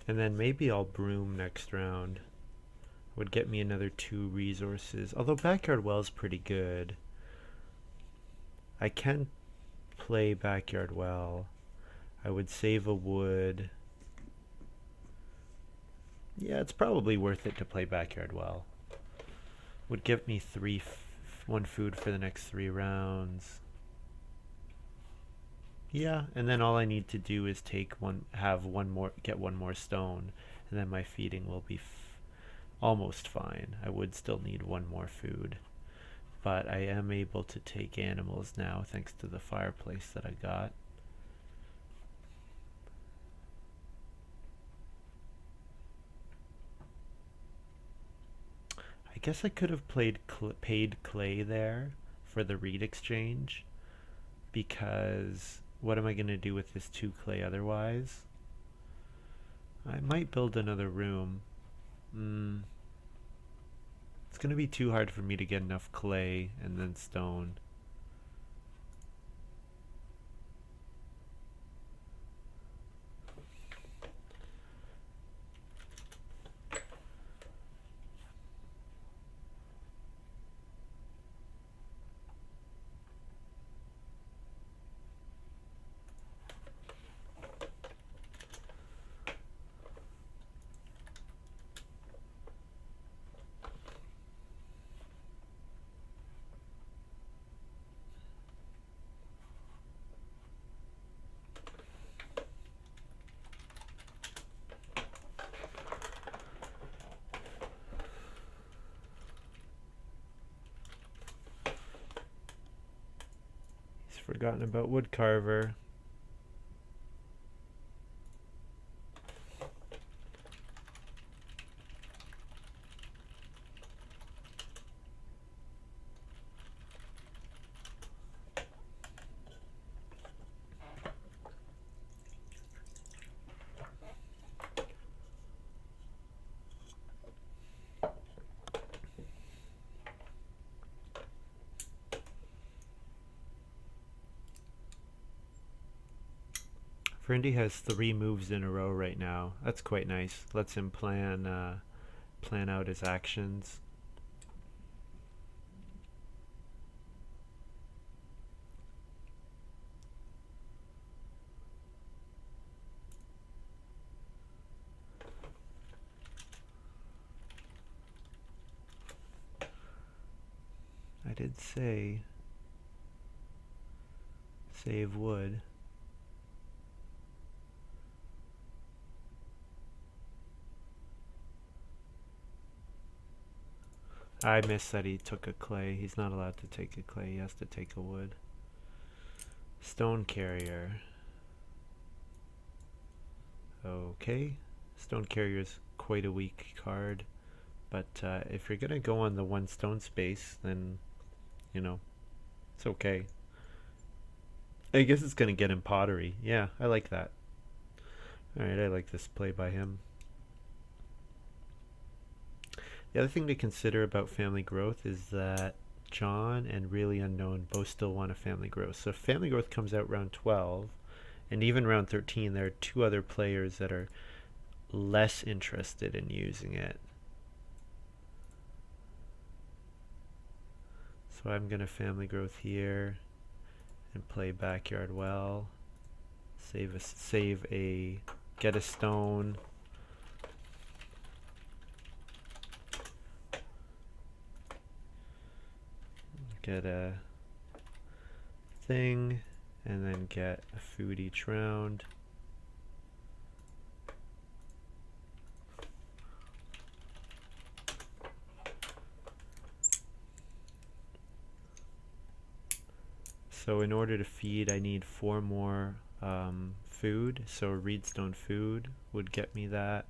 And then maybe I'll broom next round. Would get me another 2 resources. Although backyard well is pretty good. I can play backyard well. I would save a wood. Yeah, it's probably worth it to play backyard well. Would give me 1 food for the next 3 rounds. Yeah, and then all I need to do is get one more stone, and then my feeding will be almost fine. I would still need 1 more food, but I am able to take animals now thanks to the fireplace that I got. I guess I could have paid clay there for the reed exchange, because what am I going to do with this 2 clay otherwise? I might build another room. It's going to be too hard for me to get enough clay and then stone. Forgotten about woodcarver. Virindi has 3 moves in a row right now. That's quite nice. Lets him plan out his actions. I did say save wood. I missed that he took a clay. He's not allowed to take a clay. He has to take a wood. Stone carrier. Okay. Stone carrier is quite a weak card. But if you're going to go on the 1 stone space, then, you know, it's okay. I guess it's going to get him pottery. Yeah, I like that. Alright, I like this play by him. The other thing to consider about family growth is that John and Really Unknown both still want a family growth. So if family growth comes out round 12, and even round 13, there are 2 other players that are less interested in using it. So I'm going to family growth here and play backyard well. Get a stone. Get a thing, and then get a food each round. So in order to feed, I need 4 more food. So a reedstone food would get me that.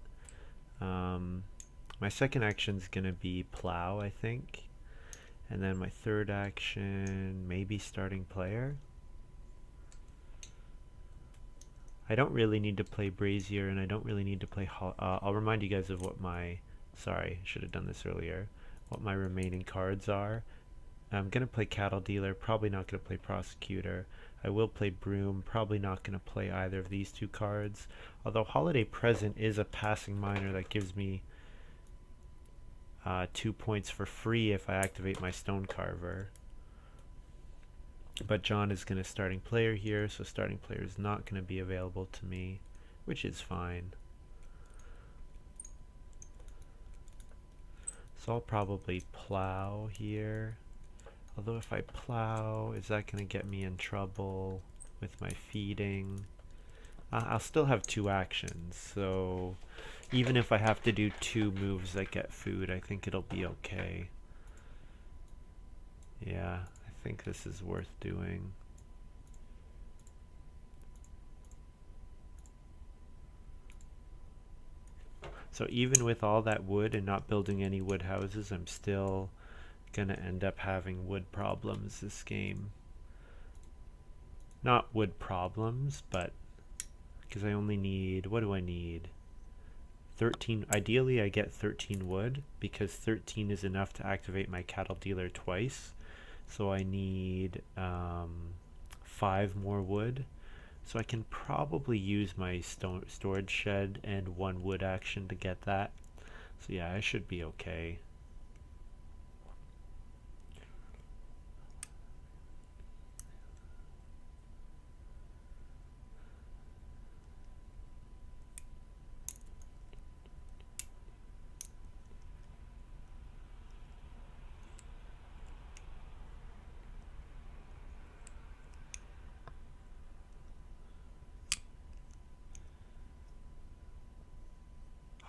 My second action is going to be plow, I think. And then my third action, maybe starting player. I don't really need to play brazier, and I don't really need to play I'll remind you guys of what my, sorry, should have done this earlier, what my remaining cards are. I'm going to play cattle dealer, probably not going to play prosecutor. I will play broom, probably not going to play either of these 2 cards. Although holiday present is a passing minor that gives me 2 points for free if I activate my stone carver. But John is going to starting player here, so starting player is not going to be available to me, which is fine. So I'll probably plow here. Although if I plow, is that going to get me in trouble with my feeding? I'll still have 2 actions, so even if I have to do 2 moves that get food, I think it'll be okay. Yeah, I think this is worth doing. So even with all that wood and not building any wood houses, I'm still gonna end up having wood problems this game. Not wood problems, but because I only need, what do I need? 13. Ideally I get 13 wood because 13 is enough to activate my cattle dealer twice. So I need 5 more wood. So I can probably use my storage shed and 1 wood action to get that. So yeah, I should be okay.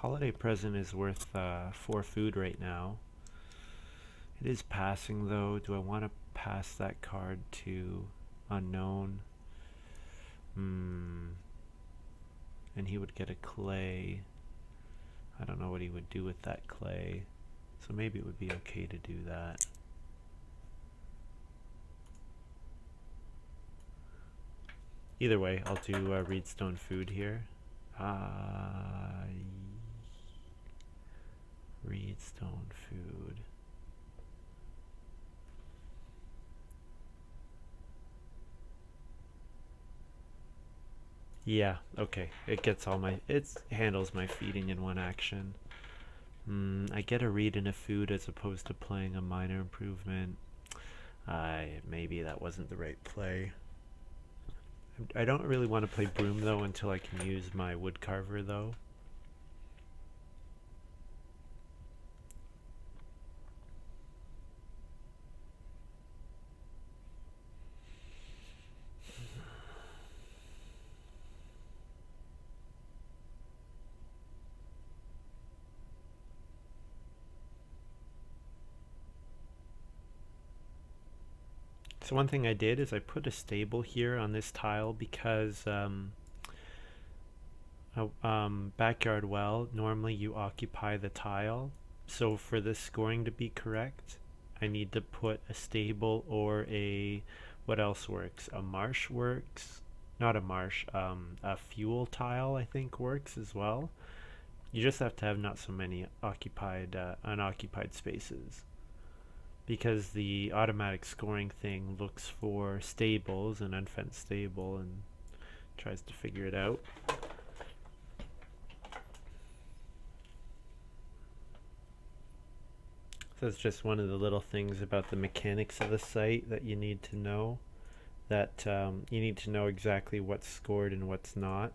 Holiday present is worth 4 food right now. It is passing though. Do I want to pass that card to unknown? And he would get a clay. I don't know what he would do with that clay. So maybe it would be okay to do that. Either way, I'll do reedstone food here. Reedstone food. Yeah, okay. It gets all my, it handles my feeding in one action. I get a read in a food as opposed to playing a minor improvement. Maybe that wasn't the right play. I don't really want to play broom though until I can use my wood carver though. So one thing I did is I put a stable here on this tile because backyard well, normally you occupy the tile. So for this scoring to be correct, I need to put a stable or a, what else works? A marsh works. Not a marsh, a fuel tile I think works as well. You just have to have not so many unoccupied spaces, because the automatic scoring thing looks for stables, an unfenced stable, and tries to figure it out. So it's just one of the little things about the mechanics of the site that you need to know. That you need to know exactly what's scored and what's not.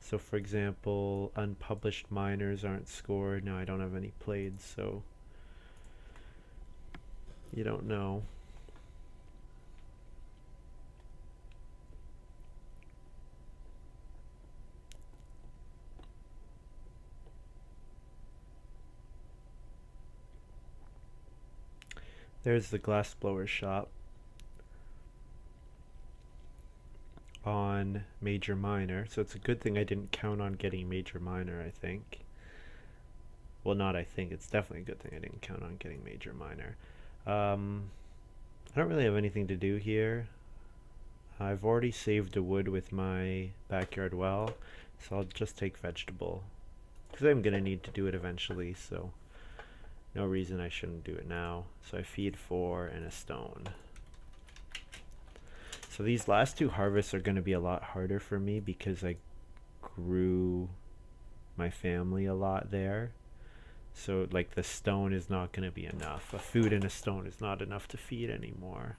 So for example, unpublished minors aren't scored. Now I don't have any played, so you don't know. There's the glassblower shop on major minor, so it's a good thing I didn't count on getting major minor, I think. Well, not I think, it's definitely a good thing I didn't count on getting major minor. I don't really have anything to do here. I've already saved a wood with my backyard well, so I'll just take vegetable, because I'm going to need to do it eventually, so no reason I shouldn't do it now. So I feed 4 and a stone. So these last 2 harvests are going to be a lot harder for me because I grew my family a lot there. So like the stone is not going to be enough. A food and a stone is not enough to feed anymore.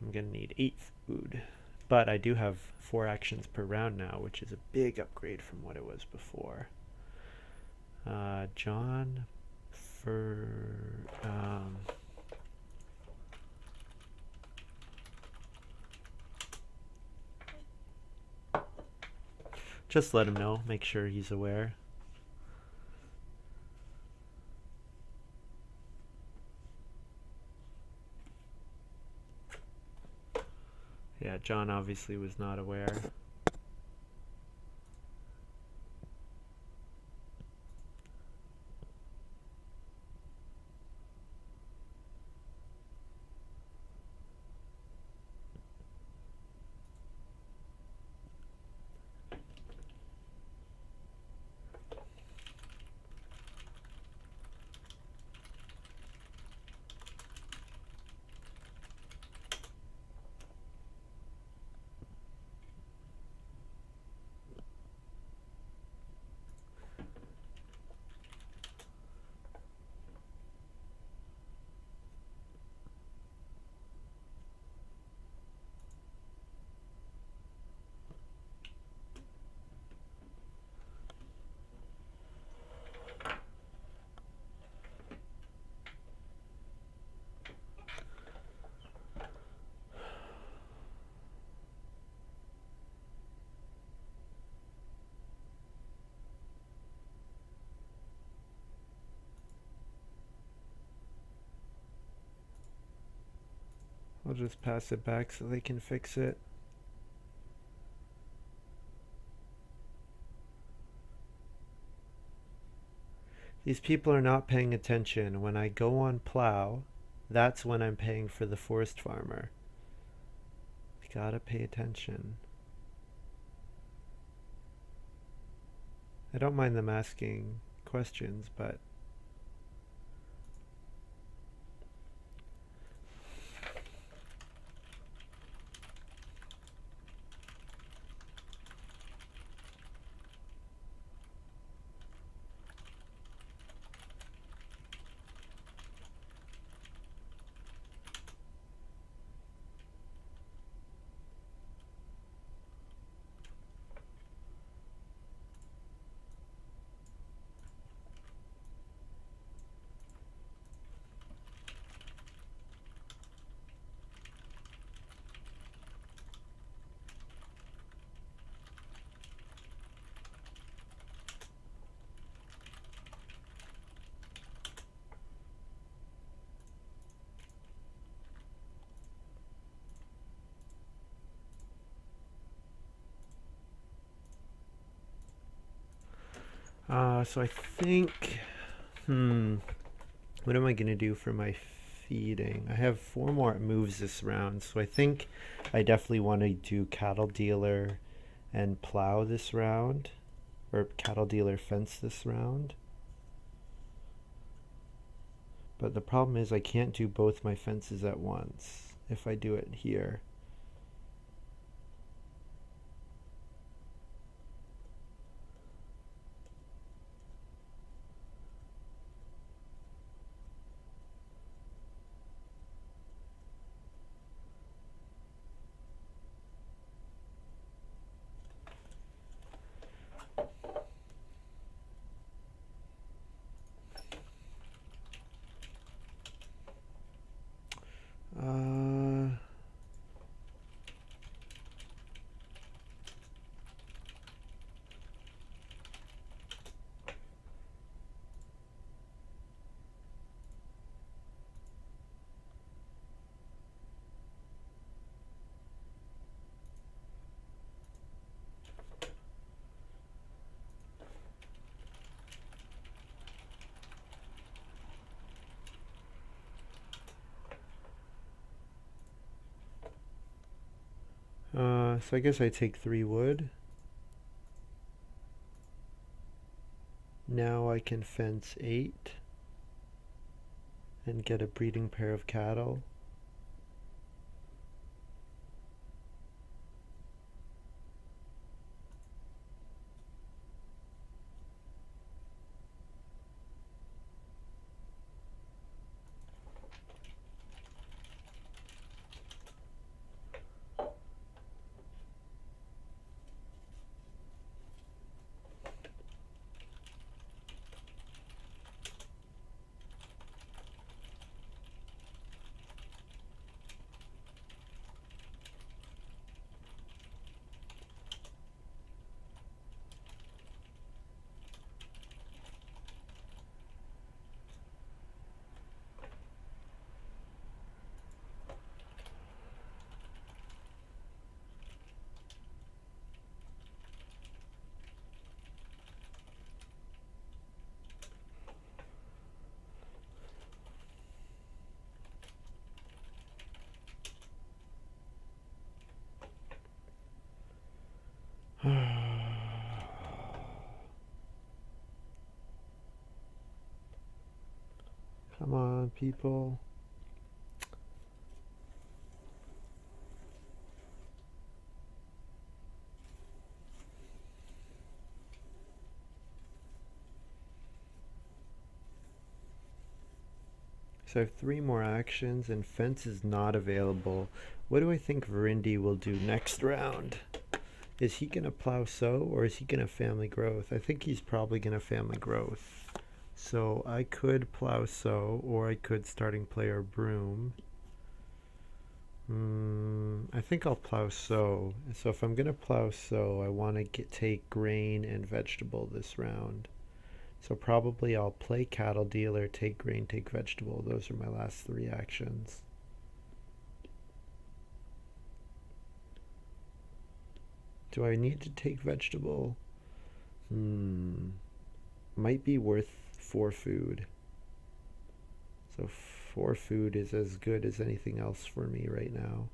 I'm going to need 8 food. But I do have 4 actions per round now, which is a big upgrade from what it was before. John for just let him know, make sure he's aware. Yeah, John obviously was not aware. I'll just pass it back so they can fix it. These people are not paying attention. When I go on plow, that's when I'm paying for the forest farmer. You gotta pay attention. I don't mind them asking questions, but So I think, what am I going to do for my feeding? I have 4 more moves this round, so I think I definitely want to do cattle dealer and plow this round, or cattle dealer fence this round. But the problem is I can't do both my fences at once if I do it here. Uh, so I guess I take 3 wood. Now I can fence 8 and get a breeding pair of cattle. Come on, people. So I have 3 more actions and fence is not available. What do I think Virindi will do next round? Is he going to plow sow or is he going to family growth? I think he's probably going to family growth. So I could plow sow or I could starting player broom. I think I'll plow sow. So if I'm going to plow sow, I want to take grain and vegetable this round. So probably I'll play cattle dealer, take grain, take vegetable. Those are my last 3 actions. Do I need to take vegetable? Might be worth 4 food. So 4 food is as good as anything else for me right now.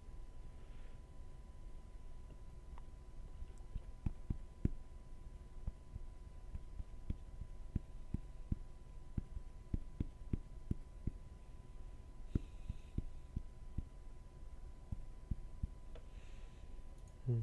Mm-hmm.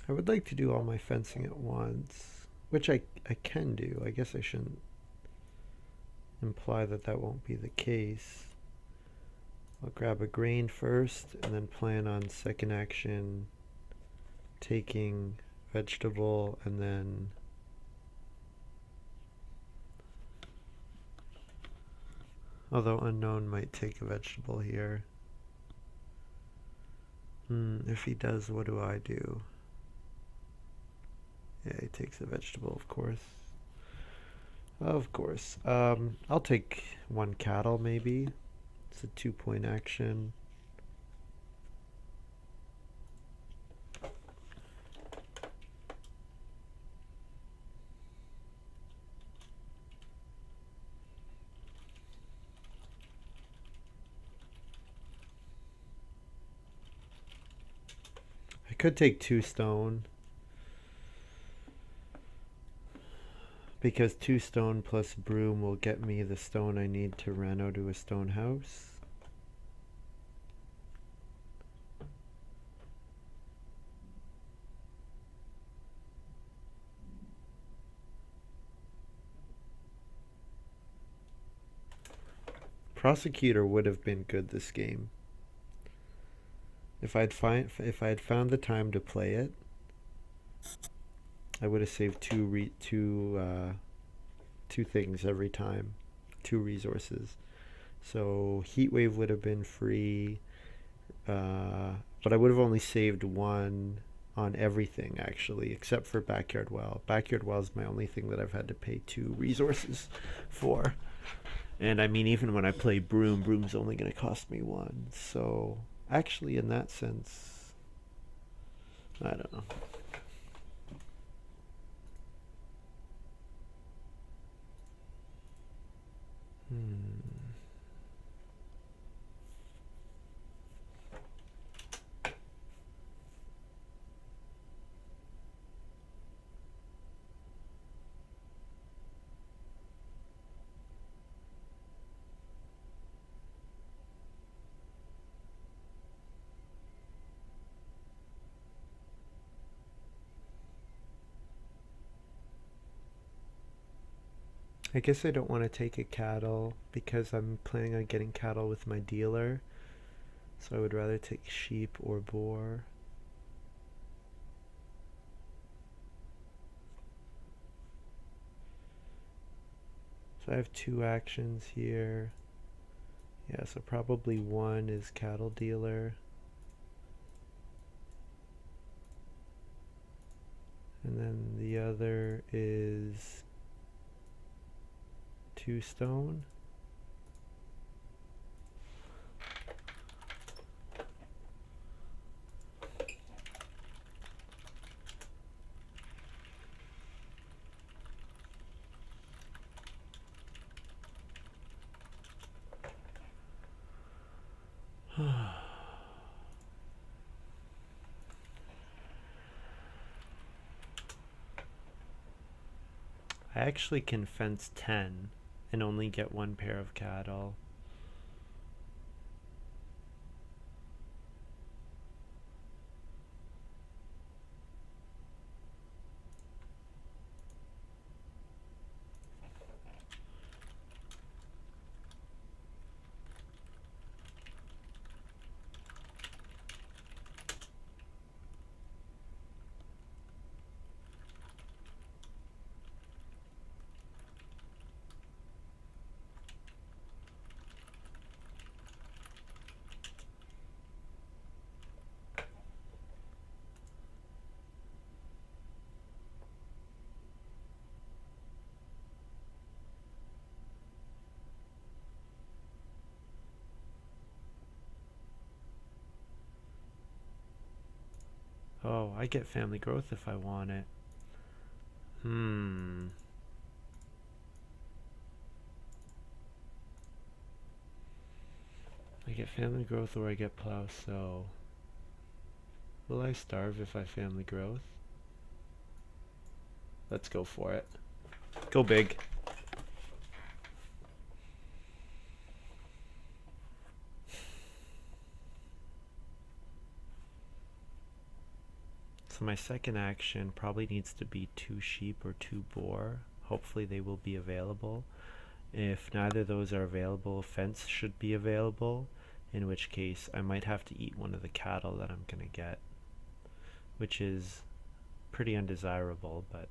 I would like to do all my fencing at once, which I can do. I guess I shouldn't imply that that won't be the case. I'll grab a grain first and then plan on second action taking vegetable, and then although unknown might take a vegetable here. If he does, what do I do? Yeah, he takes a vegetable, of course. Of course. I'll take one cattle, maybe. It's a 2-point action. I could take 2 stone, because 2 stone plus broom will get me the stone I need to reno to a stone house. Prosecutor would have been good this game. If I'd found the time to play it, I would have saved two things every time, 2 resources. So heat wave would have been free, but I would have only saved 1 on everything actually, except for backyard well. Backyard well is my only thing that I've had to pay 2 resources for. And I mean, even when I play broom, broom's only going to cost me 1. So actually, in that sense, I don't know. I guess I don't want to take a cattle because I'm planning on getting cattle with my dealer. So I would rather take sheep or boar. So I have 2 actions here. Yeah, so probably 1 is cattle dealer. And then the other is 2 stone. I actually can fence 10 and only get 1 pair of cattle. Oh, I get family growth if I want it. I get family growth or I get plow sow. Will I starve if I family growth? Let's go for it. Go big. So my second action probably needs to be 2 sheep or 2 boar. Hopefully they will be available. If neither of those are available, fence should be available, in which case I might have to eat one of the cattle that I'm going to get, which is pretty undesirable, but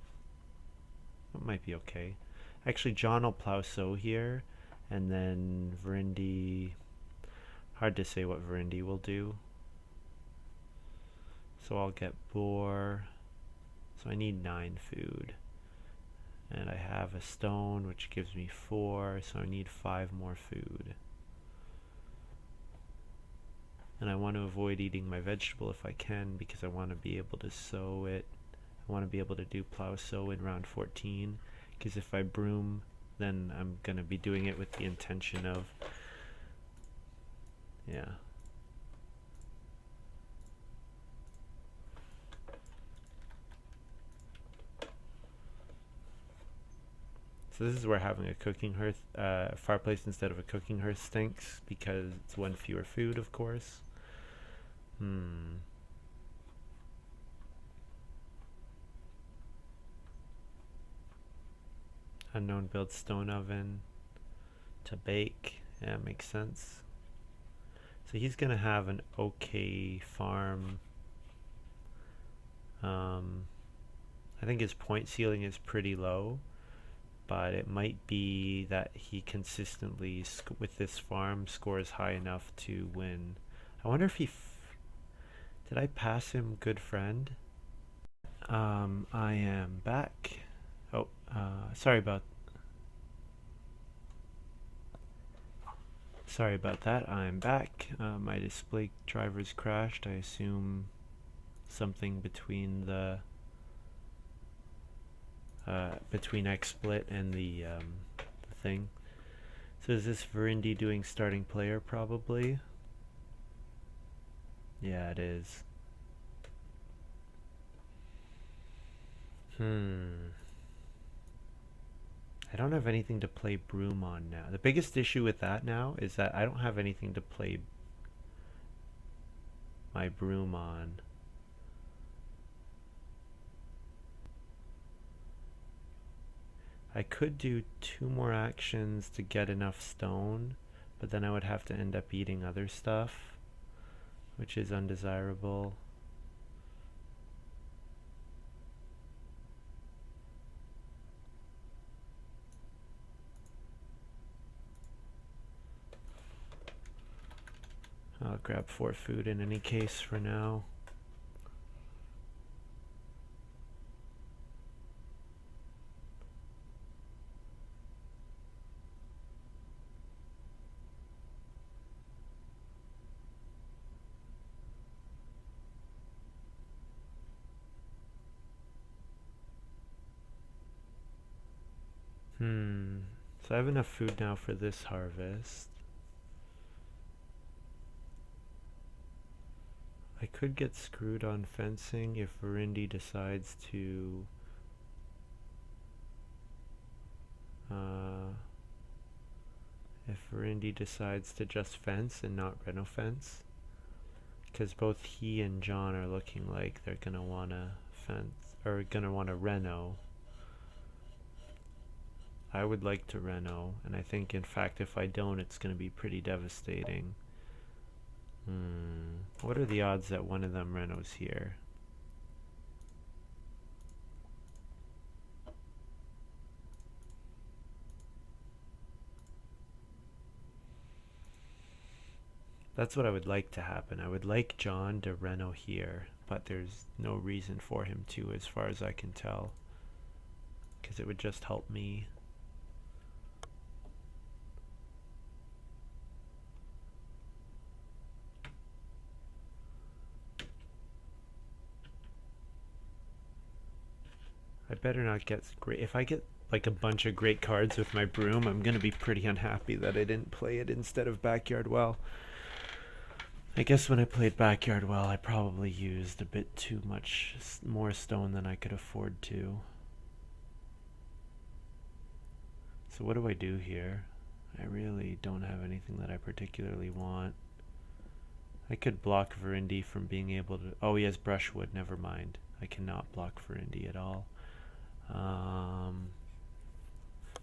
it might be okay. Actually, John will plow sow here, and then Virindi, hard to say what Virindi will do. So I'll get boar, so I need 9 food. And I have a stone, which gives me 4, so I need 5 more food. And I want to avoid eating my vegetable if I can, because I want to be able to sow it. I want to be able to do plow sow in round 14, because if I broom, then I'm going to be doing it with the intention of, yeah. So this is where having a cooking hearth, fireplace instead of a cooking hearth stinks, because it's one fewer food, of course. Unknown build stone oven to bake. Yeah, makes sense. So he's gonna have an okay farm. I think his point ceiling is pretty low, but it might be that he consistently with this farm scores high enough to win. I wonder if he did I pass him good friend? I am back. Oh, sorry about that. I'm back. My display drivers crashed. I assume something between the between XSplit and the thing. So is this Virindi doing starting player probably? Yeah, it is. I don't have anything to play broom on now. The biggest issue with that now is that I don't have anything to play my broom on. I could do 2 more actions to get enough stone, but then I would have to end up eating other stuff, which is undesirable. I'll grab 4 food in any case for now. So I have enough food now for this harvest. I could get screwed on fencing if Virindi decides to just fence and not reno fence, because both he and John are looking like they're gonna wanna fence or gonna wanna reno. I would like to reno, and I think in fact if I don't, it's gonna be pretty devastating. What are the odds that one of them renos here? That's what I would like to happen. I would like John to reno here, but there's no reason for him to as far as I can tell, because it would just help me. I better not get great. If I get like a bunch of great cards with my broom, I'm gonna be pretty unhappy that I didn't play it instead of Backyard Well. I guess when I played Backyard Well, I probably used a bit too much more stone than I could afford to. So what do I do here? I really don't have anything that I particularly want. I could block Virindi from being able to... Oh, he has brushwood, never mind. I cannot block Virindi at all.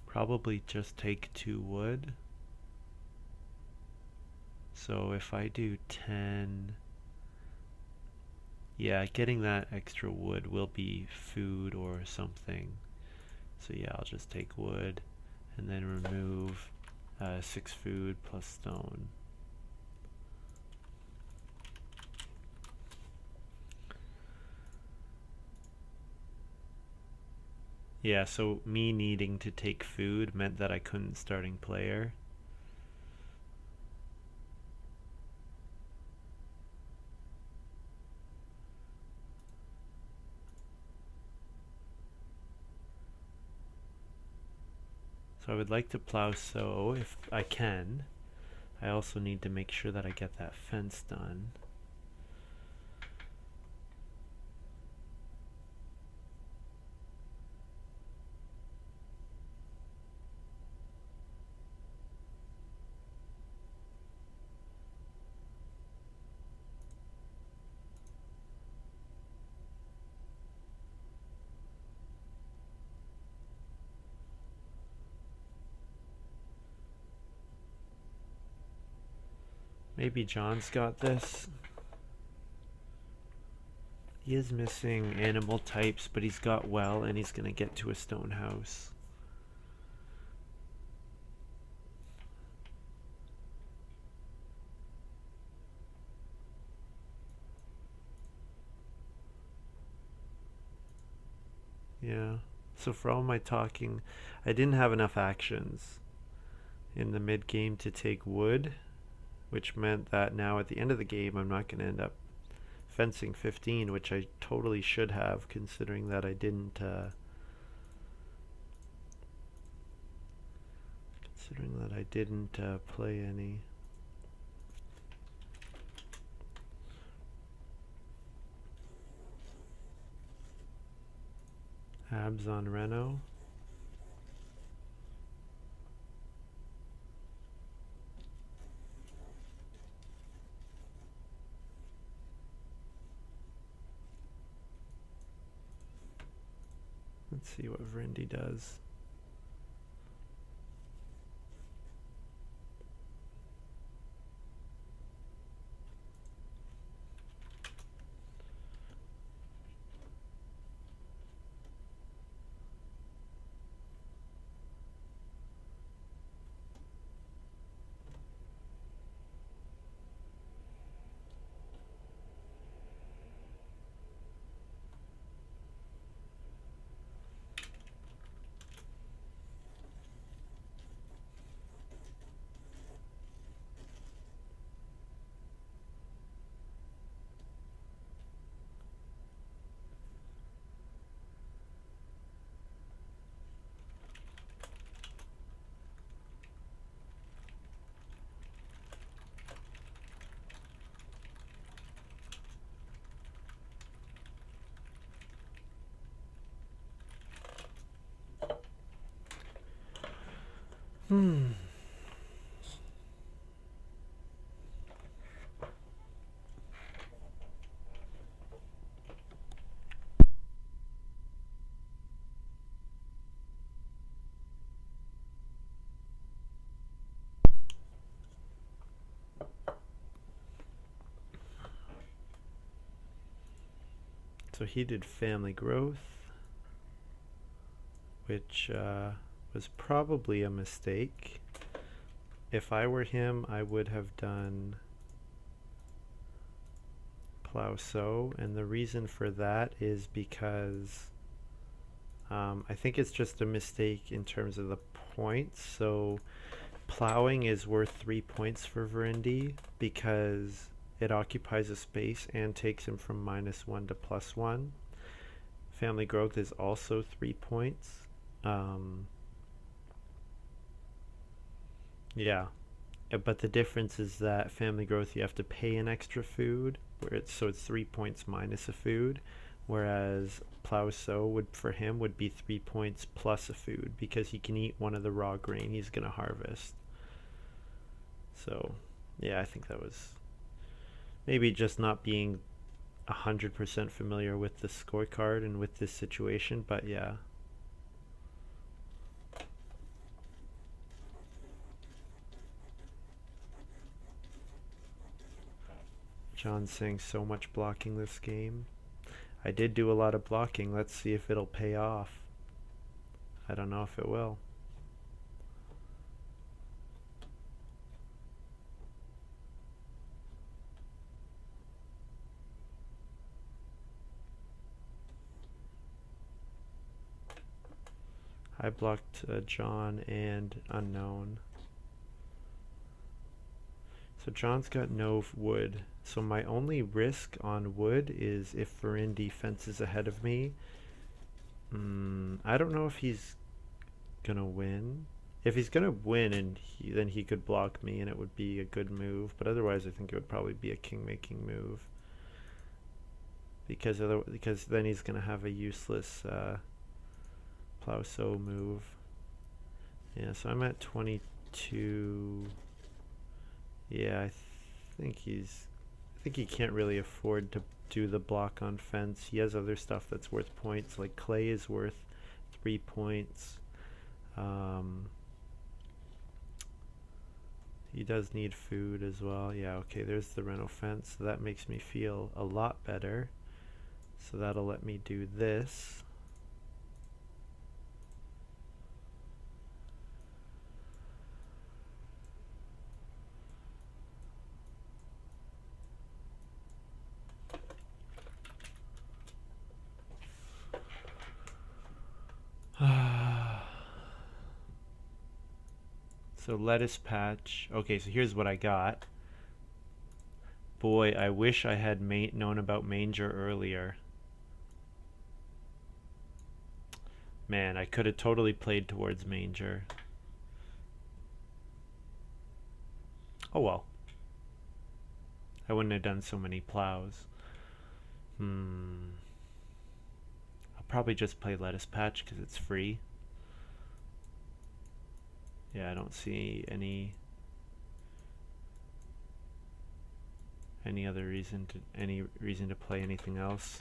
Probably just take 2 wood. So if I do 10, yeah, getting that extra wood will be food or something. So yeah, I'll just take wood and then remove 6 food plus stone. Yeah, so me needing to take food meant that I couldn't starting player. So I would like to plow sow if I can. I also need to make sure that I get that fence done. Maybe John's got this. He is missing animal types, but he's got well, and he's gonna get to a stone house. Yeah. So for all my talking, I didn't have enough actions in the mid game to take wood, which meant that now at the end of the game I'm not going to end up fencing 15, which I totally should have, considering that I didn't play any. Abs on Reno. Let's see what Virindi does. So he did family growth, which was probably a mistake. If I were him, I would have done plow sow, and the reason for that is because I think it's just a mistake in terms of the points. So plowing is worth 3 points for Virindi because it occupies a space and takes him from -1 to +1. Family growth is also 3 points. Yeah, but the difference is that family growth you have to pay an extra food, so it's 3 points minus a food, whereas plow sow would for him would be 3 points plus a food because he can eat one of the raw grain he's gonna harvest. So yeah, I think that was maybe just not being 100% familiar with the scorecard and with this situation, but yeah. John's saying so much blocking this game. I did do a lot of blocking. Let's see if it'll pay off. I don't know if it will. I blocked John and Unknown. So John's got no wood. So my only risk on wood is if Virindi fences ahead of me. I don't know if he's gonna win. If he's gonna win, and then he could block me, and it would be a good move. But otherwise, I think it would probably be a king-making move, because then he's gonna have a useless plow sow move. Yeah, so I'm at 22. Yeah, I think he can't really afford to do the block on fence. He has other stuff that's worth points, like clay is worth 3 points. He does need food as well. Yeah, okay, there's the reno fence. So that makes me feel a lot better. So that'll let me do this. So lettuce patch. Okay, so here's what I got. Boy, I wish I had known about manger earlier. Man, I could have totally played towards manger. Oh well. I wouldn't have done so many plows. I'll probably just play lettuce patch because it's free. Yeah, I don't see any other reason to play anything else.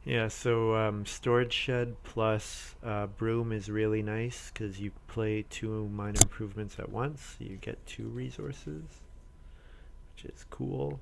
Yeah, so storage shed plus broom is really nice because you play 2 minor improvements at once. So you get 2 resources, which is cool.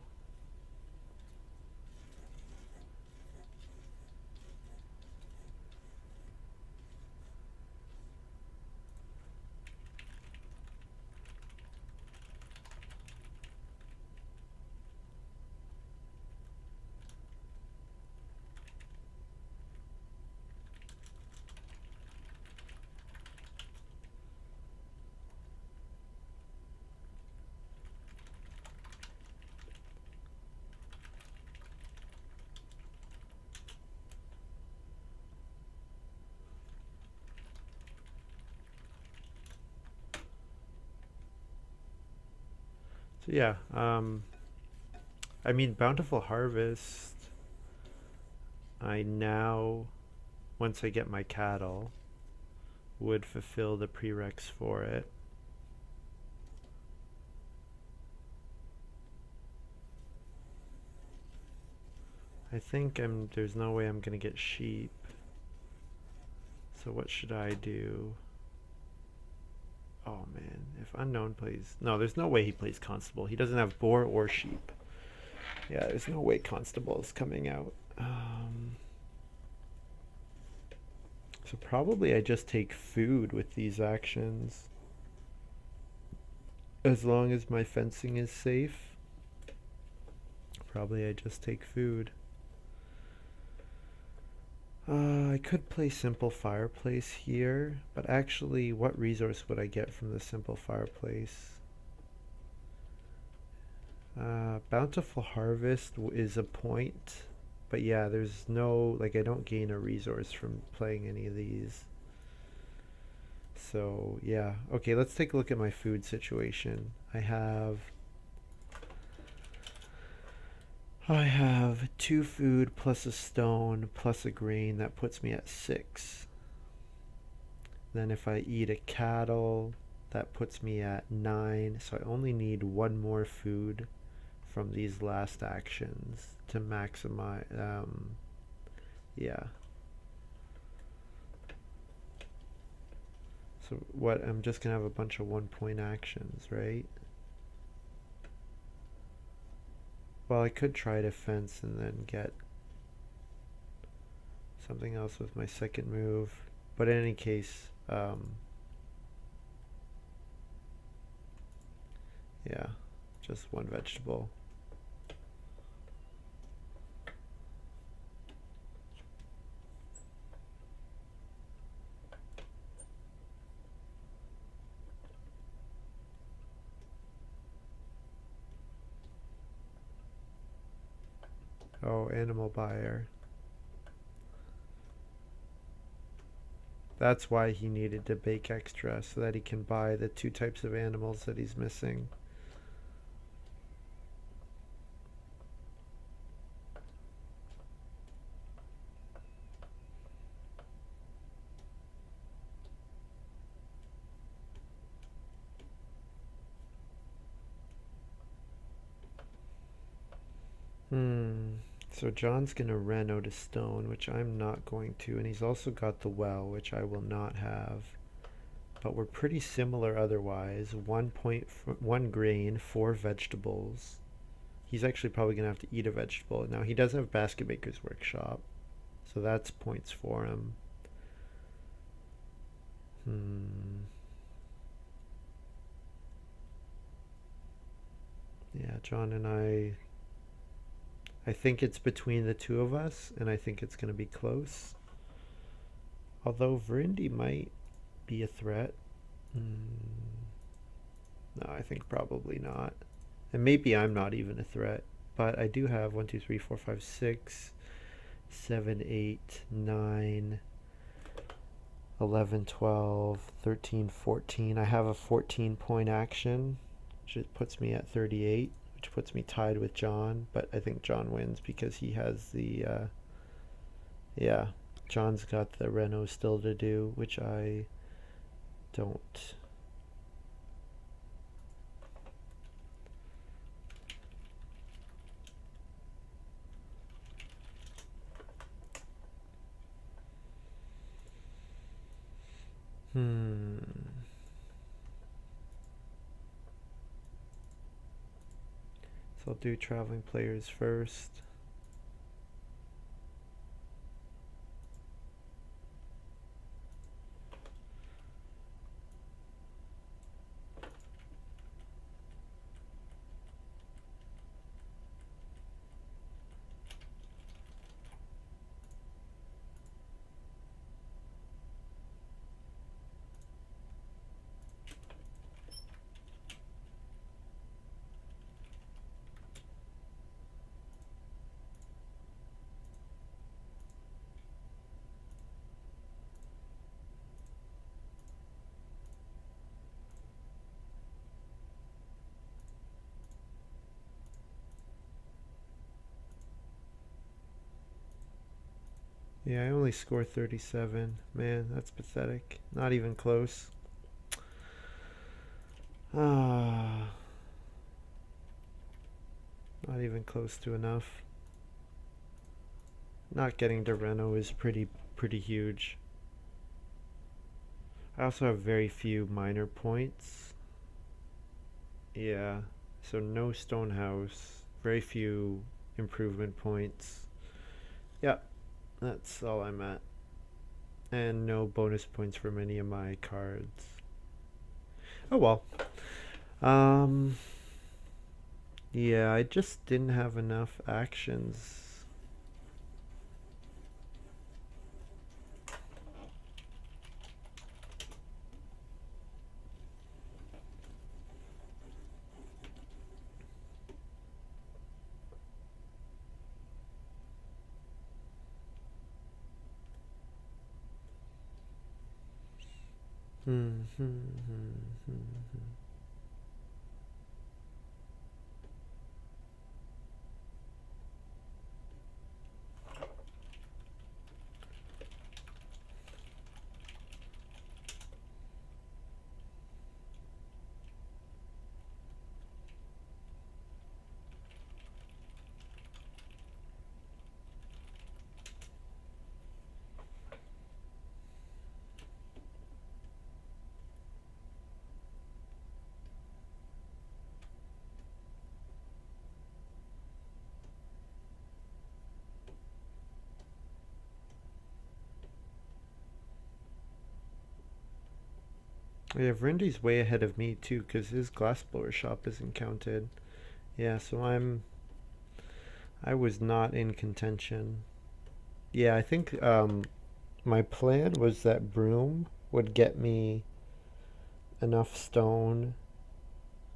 So yeah, I mean, Bountiful Harvest, I now, once I get my cattle, would fulfill the prereqs for it. I think there's no way I'm gonna get sheep. So what should I do? Oh man, if Unknown plays... No, there's no way he plays Constable. He doesn't have boar or sheep. Yeah, there's no way Constable is coming out. So probably I just take food with these actions. As long as my fencing is safe, probably I just take food. I could play Simple Fireplace here, but actually, what resource would I get from the Simple Fireplace? Bountiful Harvest is a point, but yeah, there's no, like, I don't gain a resource from playing any of these. So yeah, okay, let's take a look at my food situation. I have two food plus a stone plus a grain. That puts me at 6. Then if I eat a cattle, that puts me at 9. So I only need one more food from these last actions to maximize. Yeah. So what? I'm just gonna have a bunch of 1 point actions, right? Well, I could try to fence and then get something else with my second move. But in any case, yeah, just one vegetable. Oh, animal buyer. That's why he needed to bake extra, so that he can buy the 2 types of animals that he's missing. Hmm. So John's gonna reno to stone, which I'm not going to, and he's also got the well, which I will not have. But we're pretty similar otherwise. 1 point, 1 grain, 4 vegetables. He's actually probably gonna have to eat a vegetable. Now he does have Basket Maker's Workshop, so that's points for him. Hmm. Yeah, John and I think it's between the two of us, and I think it's going to be close. Although Virindi might be a threat. Mm, no, I think probably not. And maybe I'm not even a threat. But I do have 1, 2, 3, 4, 5, 6, 7, 8, 9, 11, 12, 13, 14. I have a 14 point action, which puts me at 38, which puts me tied with John. But I think John wins because he has the, yeah, John's got the reno still to do, which I don't. Hmm. So I'll do traveling players first. Yeah, I only score 37. Man, that's pathetic. Not even close. Ah, not even close to enough. Not getting to Reno is pretty huge. I also have very few minor points. Yeah, so no stone house, very few improvement points. Yeah, that's all I'm at. And no bonus points from any of my cards. Oh well. Um, yeah, I just didn't have enough actions. Yeah, Virindi's way ahead of me too, because his glassblower shop isn't counted. Yeah, so I was not in contention. Yeah, I think my plan was that broom would get me enough stone.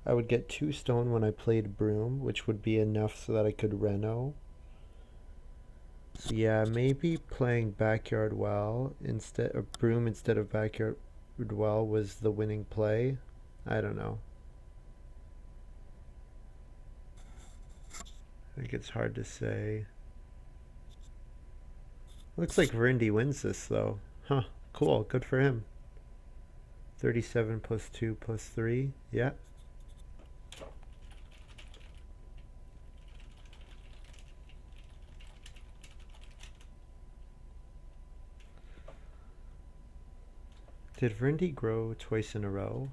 I would get 2 stone when I played broom, which would be enough so that I could reno. So yeah, maybe playing backyard well instead of broom instead of backyard well was the winning play. I don't know. I think it's hard to say. Looks like Virindi wins this though. Huh. Cool. Good for him. 37 plus 2 plus 3. Yeah. Did Virindi grow twice in a row?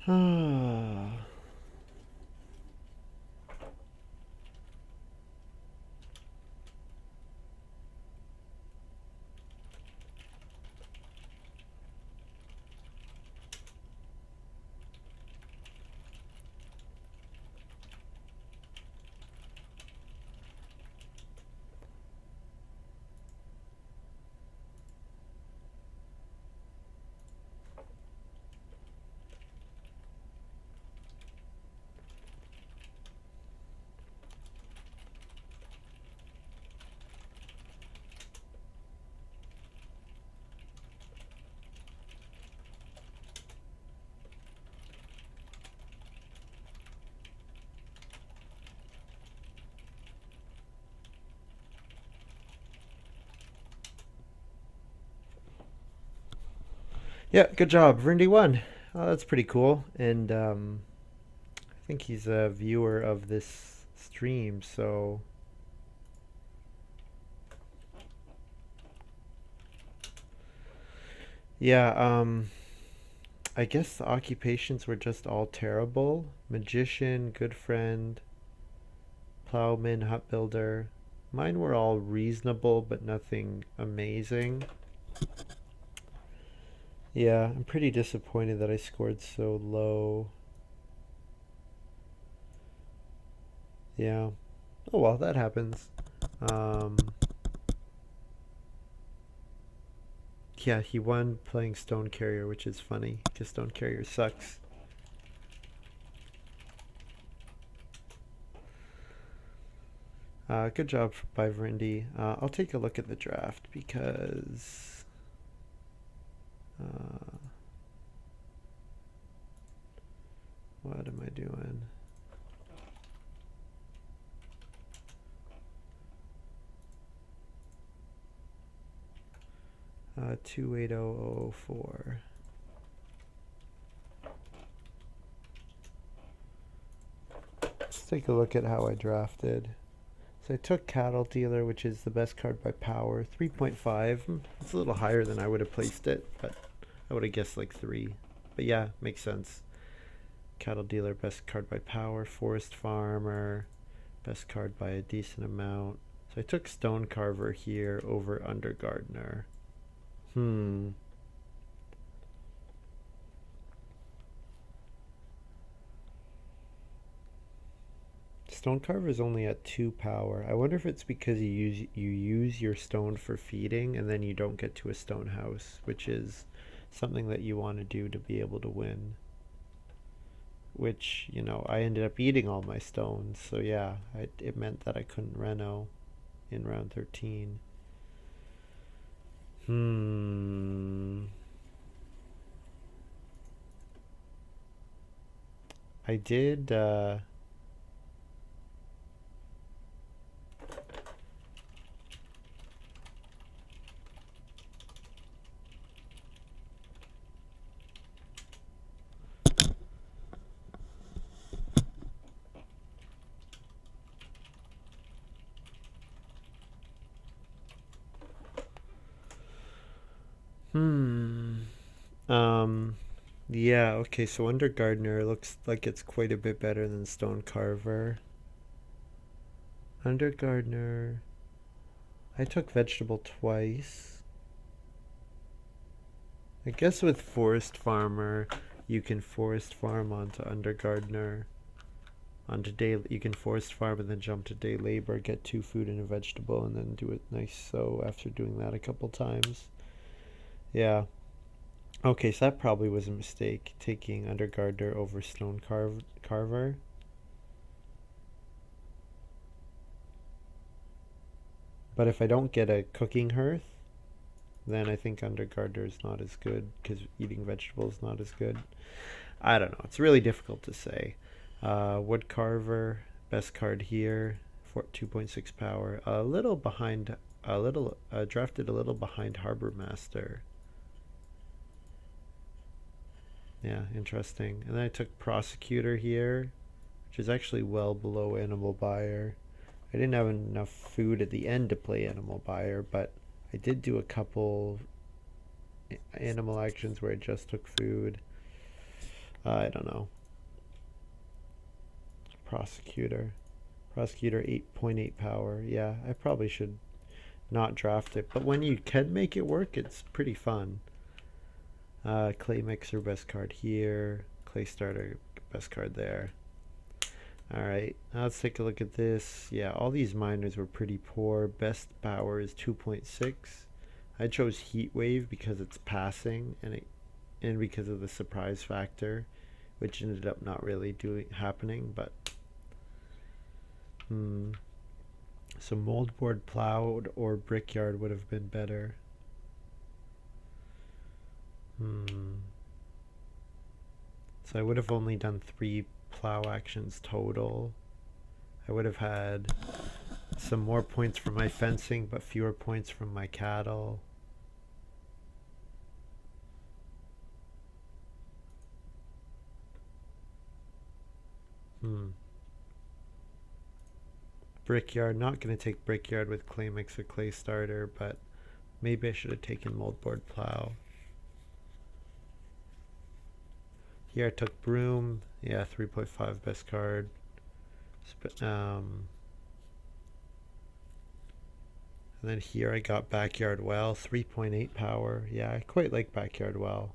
Ah. Yeah, good job. Virindi won. Oh, that's pretty cool. And I think he's a viewer of this stream, so yeah, I guess the occupations were just all terrible. Magician, good friend, plowman, hut builder. Mine were all reasonable, but nothing amazing. Yeah, I'm pretty disappointed that I scored so low. Yeah. Oh well, that happens. Um, yeah, he won playing Stone Carrier, which is funny because Stone Carrier sucks. Good job by Virindi. I'll take a look at the draft because uh, what am I doing? 280004. Let's take a look at how I drafted. So I took Cattle Dealer, which is the best card by power, 3.5. It's a little higher than I would have placed it, but I would have guessed like 3. But yeah, makes sense. Cattle Dealer, best card by power. Forest Farmer, best card by a decent amount. So I took Stone Carver here over Under Gardener. stone carver is only at 2 power. I wonder if it's because you use your stone for feeding and then you don't get to a stone house, which is something that you want to do to be able to win. Which, I ended up eating all my stones, so yeah, it meant that I couldn't reno in round 13. I did, um, yeah, okay, so under gardener looks like it's quite a bit better than stone carver. Under gardener, I took vegetable twice. I guess with forest farmer, you can forest farm onto under gardener. Onto day, you can forest farm and then jump to day labor, get 2 food and a vegetable, and then do it nice. So after doing that a couple times, yeah. Okay, so that probably was a mistake, taking under gardener over stone carver. But if I don't get a cooking hearth, then I think under gardener is not as good because eating vegetables is not as good. I don't know. It's really difficult to say. Wood carver, best card here, for 2.6 power. A little behind, drafted a little behind Harbor Master. Yeah, interesting. And then I took prosecutor here, which is actually well below animal buyer. I didn't have enough food at the end to play animal buyer, but I did do a couple animal actions where I just took food. I don't know. Prosecutor. Prosecutor 8.8 power. Yeah, I probably should not draft it. But when you can make it work, it's pretty fun. Clay mixer, best card here. Clay starter, best card there. Alright, now let's take a look at this. Yeah, all these miners were pretty poor. Best power is 2.6. I chose Heat Wave because it's passing and because of the surprise factor, which ended up not really happening, but so moldboard plowed or brickyard would have been better. So I would have only done 3 plow actions total. I would have had some more points from my fencing, but fewer points from my cattle. Brickyard, not going to take brickyard with clay mixer, clay starter, but maybe I should have taken moldboard plow. Here I took broom. Yeah, 3.5 best card. And then here I got backyard well, 3.8 power. Yeah, I quite like backyard well.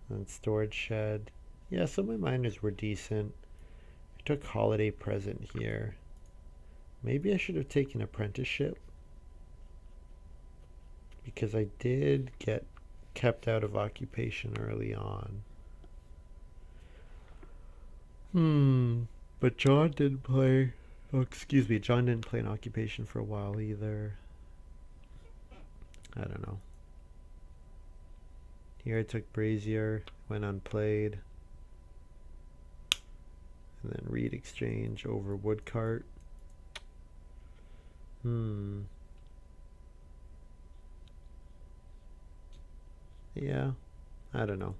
And storage shed. Yeah, some of my miners were decent. I took holiday present here. Maybe I should have taken apprenticeship, because I did get kept out of occupation early on. But John didn't play. Oh, excuse me. John didn't play an occupation for a while either. I don't know. Here I took brazier, went unplayed. And then reed exchange over woodcart. Yeah, I don't know.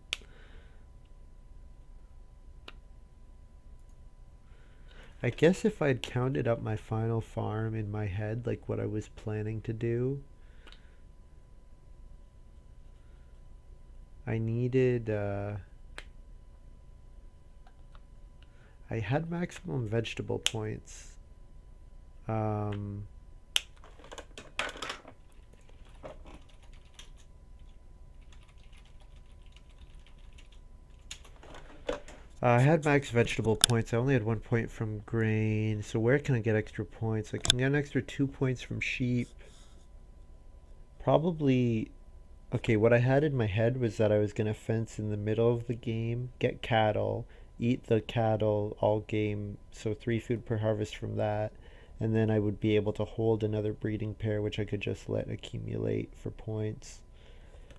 I guess if I'd counted up my final farm in my head, like what I was planning to do, I needed, I had maximum vegetable points. I had max vegetable points. I only had 1 point from grain. So where can I get extra points? I can get an extra 2 points from sheep. Probably. Okay, what I had in my head was that I was going to fence in the middle of the game, get cattle, eat the cattle all game, so 3 food per harvest from that, and then I would be able to hold another breeding pair, which I could just let accumulate for points.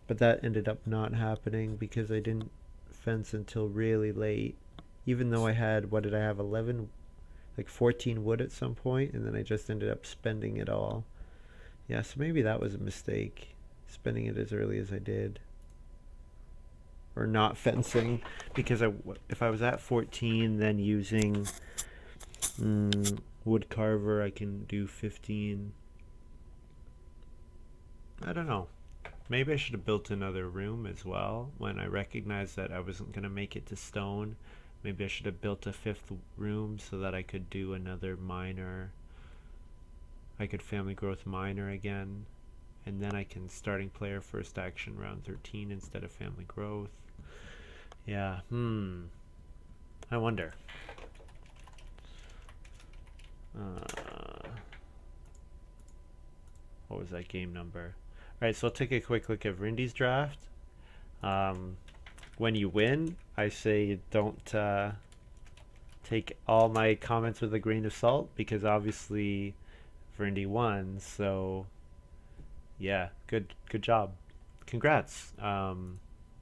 But that ended up not happening because I didn't fence until really late. Even though I had, what did I have, 11, like 14 wood at some point, and then I just ended up spending it all. Yeah, so maybe that was a mistake, spending it as early as I did. Or not fencing, because if I was at 14, then using wood carver, I can do 15. I don't know. Maybe I should have built another room as well when I recognized that I wasn't going to make it to stone. Maybe I should have built a 5th room so that I could do another miner. I could family growth miner again. And then I can starting player first action round 13 instead of family growth. Yeah, I wonder. What was that game number? Alright, so I'll take a quick look at Virindi's draft. When you win, I say don't take all my comments with a grain of salt, because obviously Virindi won, so yeah, good job. Congrats.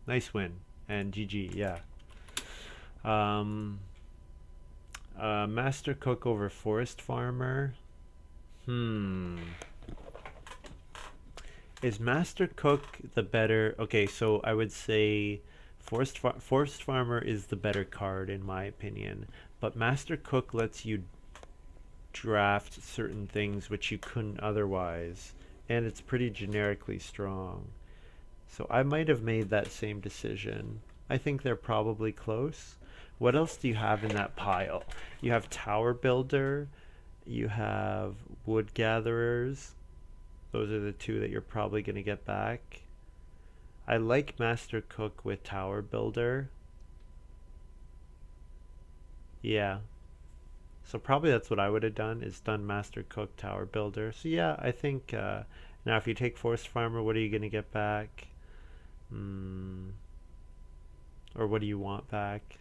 Nice win. And GG, yeah. Master Cook over Forest Farmer. Is Master Cook the better? Okay, so I would say Forest Farmer is the better card in my opinion, but Master Cook lets you draft certain things which you couldn't otherwise, and it's pretty generically strong. So I might have made that same decision. I think they're probably close. What else do you have in that pile? You have Tower Builder, you have Wood Gatherers. Those are the two that you're probably going to get back. I like Master Cook with Tower Builder. Yeah. So probably that's what I would have done, is done Master Cook, Tower Builder. So yeah, I think now if you take Forest Farmer, what are you going to get back? Or what do you want back?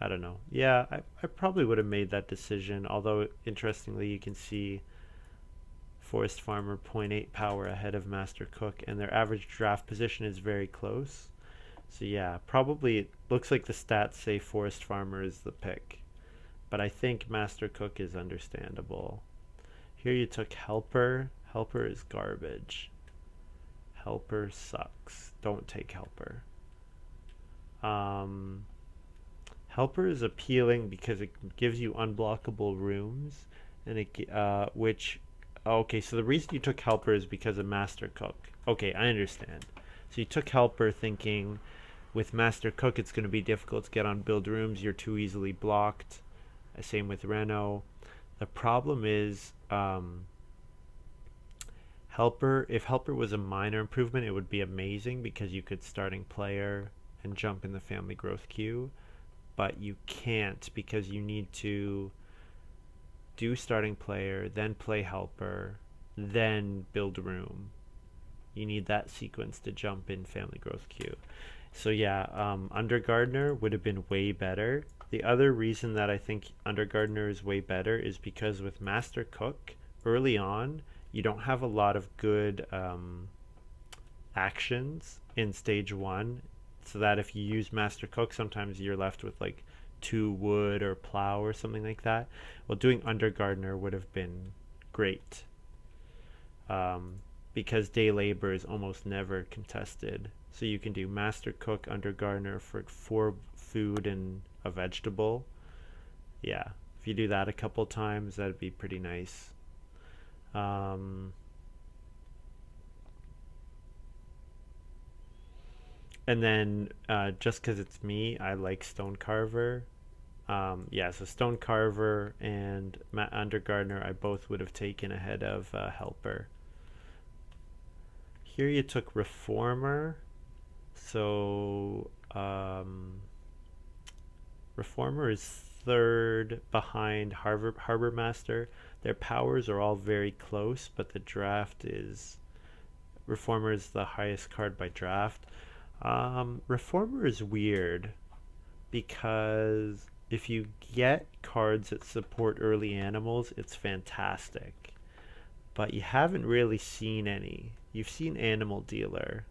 I don't know. Yeah, I probably would have made that decision, although interestingly you can see Forest Farmer 0.8 power ahead of Master Cook, and their average draft position is very close. So yeah, probably it looks like the stats say Forest Farmer is the pick, but I think Master Cook is understandable. Here you took Helper. Helper is garbage. Helper sucks. Don't take Helper. Helper is appealing because it gives you unblockable rooms, and which okay, so the reason you took Helper is because of Master Cook. Okay, I understand. So you took Helper thinking with Master Cook it's going to be difficult to get on build rooms, you're too easily blocked. Same with Reno. The problem is Helper, if Helper was a minor improvement, it would be amazing because you could starting player and jump in the family growth queue, but you can't because you need to do starting player, then play Helper, then build room. You need that sequence to jump in family growth queue. So yeah, Undergardener would have been way better. The other reason that I think Undergardener is way better is because with Master Cook, early on, you don't have a lot of good actions in stage 1, so that if you use Master Cook, sometimes you're left with like 2 wood or plow or something like that. Well, doing Undergardener would have been great, because day labor is almost never contested. So you can do Master Cook, Undergardener for 4 food and a vegetable. Yeah, if you do that a couple times, that'd be pretty nice. And then just because it's me, I like Stone Carver. Yeah, so Stone Carver and Undergardener I both would have taken ahead of Helper. Here you took Reformer. So Reformer is third behind Harbor Master. Their powers are all very close, but the draft is Reformer is the highest card by draft. Reformer is weird because if you get cards that support early animals, it's fantastic. But you haven't really seen any. You've seen Animal Dealer.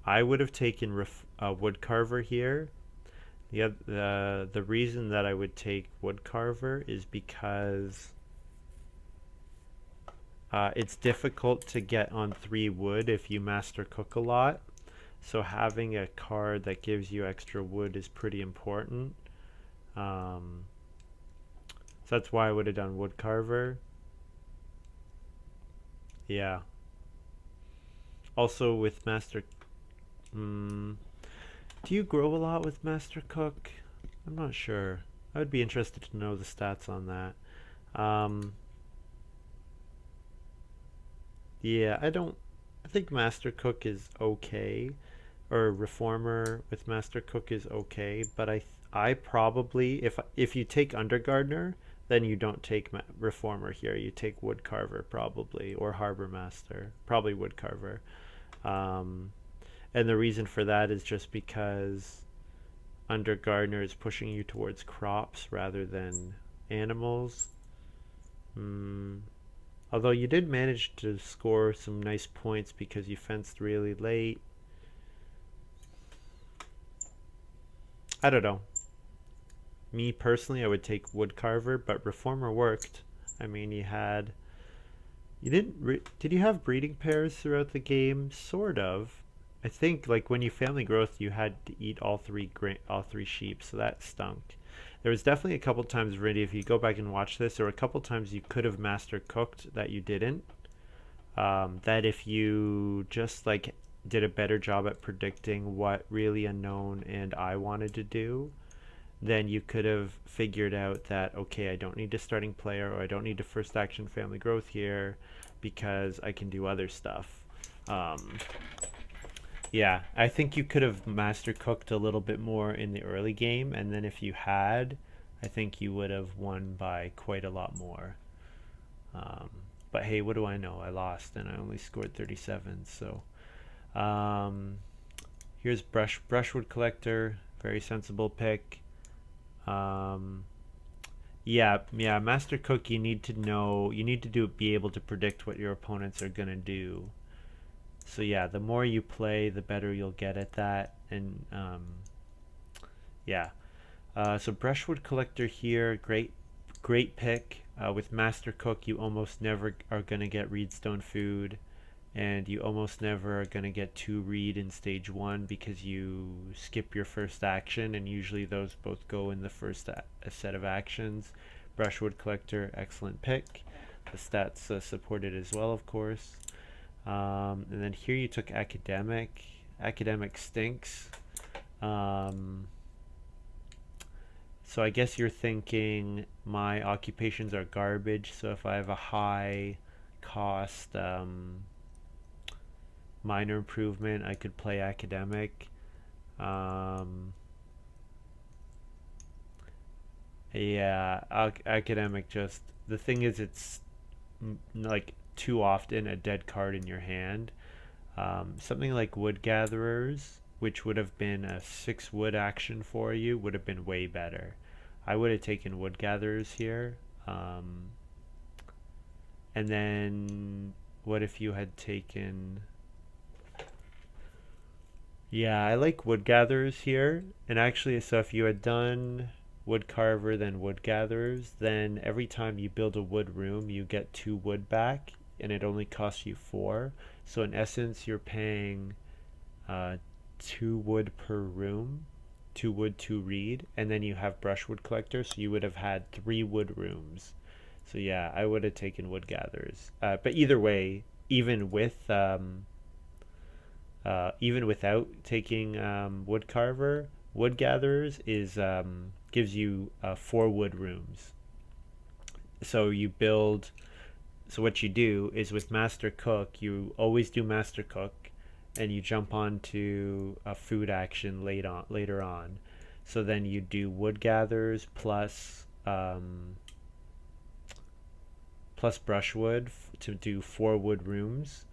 I would have taken Woodcarver here. The reason that I would take Woodcarver is because it's difficult to get on 3 wood if you master cook a lot. So having a card that gives you extra wood is pretty important. So that's why I would have done Woodcarver. Yeah. Also with Master... do you grow a lot with Master Cook? I'm not sure. I would be interested to know the stats on that. Yeah, I think Master Cook is okay, or Reformer with Master Cook is okay, but I probably, if you take Undergardener, then you don't take Reformer here. You take Woodcarver probably, or Harbor Master, probably Woodcarver. And the reason for that is just because Undergardener is pushing you towards crops rather than animals. Although you did manage to score some nice points because you fenced really late. I don't know. Me personally, I would take Woodcarver, but Reformer worked. I mean, you did you have breeding pairs throughout the game? Sort of. I think like when you family growth, you had to eat all three sheep, so that stunk. There was definitely a couple times, Virindi, if you go back and watch this, there were a couple times you could have master cooked that you didn't. That if you just like did a better job at predicting what Really Unknown and I wanted to do, then you could have figured out that, okay, I don't need a starting player, or I don't need a first action family growth here because I can do other stuff. Yeah, I think you could have master cooked a little bit more in the early game, and then if you had, I think you would have won by quite a lot more. But hey, what do I know? I lost and I only scored 37. So here's Brushwood Collector, very sensible pick. Yeah, Master Cook. You need to know. You need to be able to predict what your opponents are gonna do. So yeah, the more you play, the better you'll get at that. And yeah, so Brushwood Collector here, great pick. With Master Cook, you almost never are gonna get Reedstone Food, and you almost never are gonna get 2 Reed in stage 1 because you skip your first action, and usually those both go in the first set of actions. Brushwood Collector, excellent pick. The stats support it as well, of course. And then here you took Academic. Academic stinks. So I guess you're thinking my occupations are garbage, so if I have a high cost minor improvement, I could play Academic. Yeah, Academic just, the thing is it's like too often a dead card in your hand. Something like Wood Gatherers, which would have been a 6 wood action for you, would have been way better. I would have taken Wood Gatherers here. And then what if you had taken... Yeah, I like Wood Gatherers here. And actually, so if you had done Wood Carver, then Wood Gatherers, then every time you build a wood room, you get 2 wood back, and it only costs you 4. So in essence, you're paying 2 wood per room, 2 wood, 2 reed, and then you have Brushwood Collector, so you would have had 3 wood rooms. So yeah, I would have taken Wood Gatherers. But either way, even without taking Wood Carver, Wood Gatherers is gives you 4 wood rooms. So you build. So what you do is with Master Cook, you always do Master Cook, and you jump onto a food action later on. So then you do wood gatherers plus brushwood to do 4 wood rooms,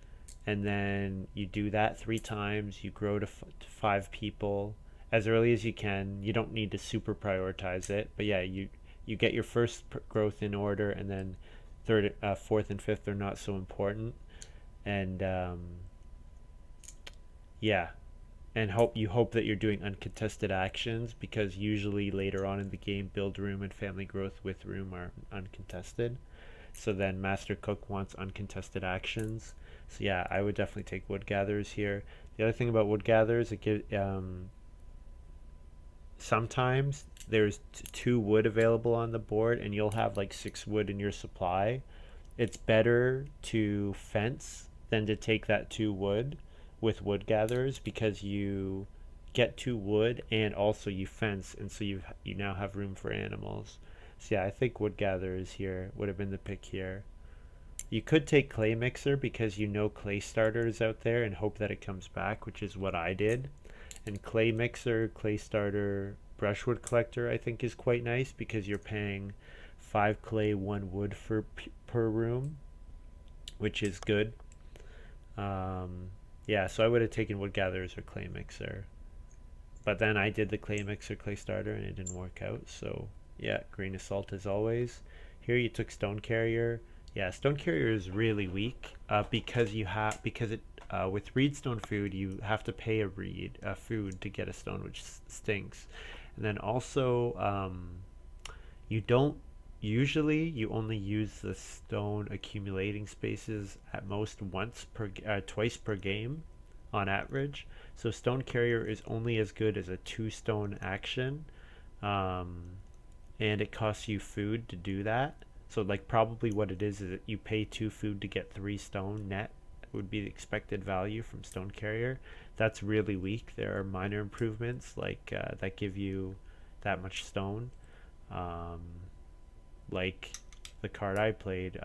and then you do that 3 times. You grow to 5 people as early as you can. You don't need to super prioritize it, but yeah, you get your first growth in order, and then third, fourth, and fifth are not so important. And yeah, and hope that you're doing uncontested actions, because usually later on in the game, build room and family growth with room are uncontested. So then Master Cook wants uncontested actions. So yeah, I would definitely take wood gatherers here. The other thing about wood gatherers, it gives sometimes there's 2 wood available on the board, and you'll have like 6 wood in your supply. It's better to fence than to take that 2 wood with wood gatherers, because you get 2 wood and also you fence, and so you now have room for animals. So yeah, I think wood gatherers here would have been the pick here. You could take clay mixer because you know clay starter is out there and hope that it comes back, which is what I did. And clay mixer, clay starter, brushwood collector I think is quite nice, because you're paying 5 clay, 1 wood per room, which is good. Yeah, so I would have taken wood gatherers or clay mixer, but then I did the clay mixer, clay starter, and it didn't work out. So yeah, grain of salt as always. Here you took stone carrier. Yeah, stone carrier is really weak, because it with reedstone food you have to pay a food to get a stone, which stinks. And then also you don't usually you only use the stone accumulating spaces at most twice per game on average. So stone carrier is only as good as a 2 stone action, um, and it costs you food to do that. So like probably what it is that you pay 2 food to get 3 stone net would be the expected value from stone carrier. That's really weak. There are minor improvements like that give you that much stone, um, like the card I played,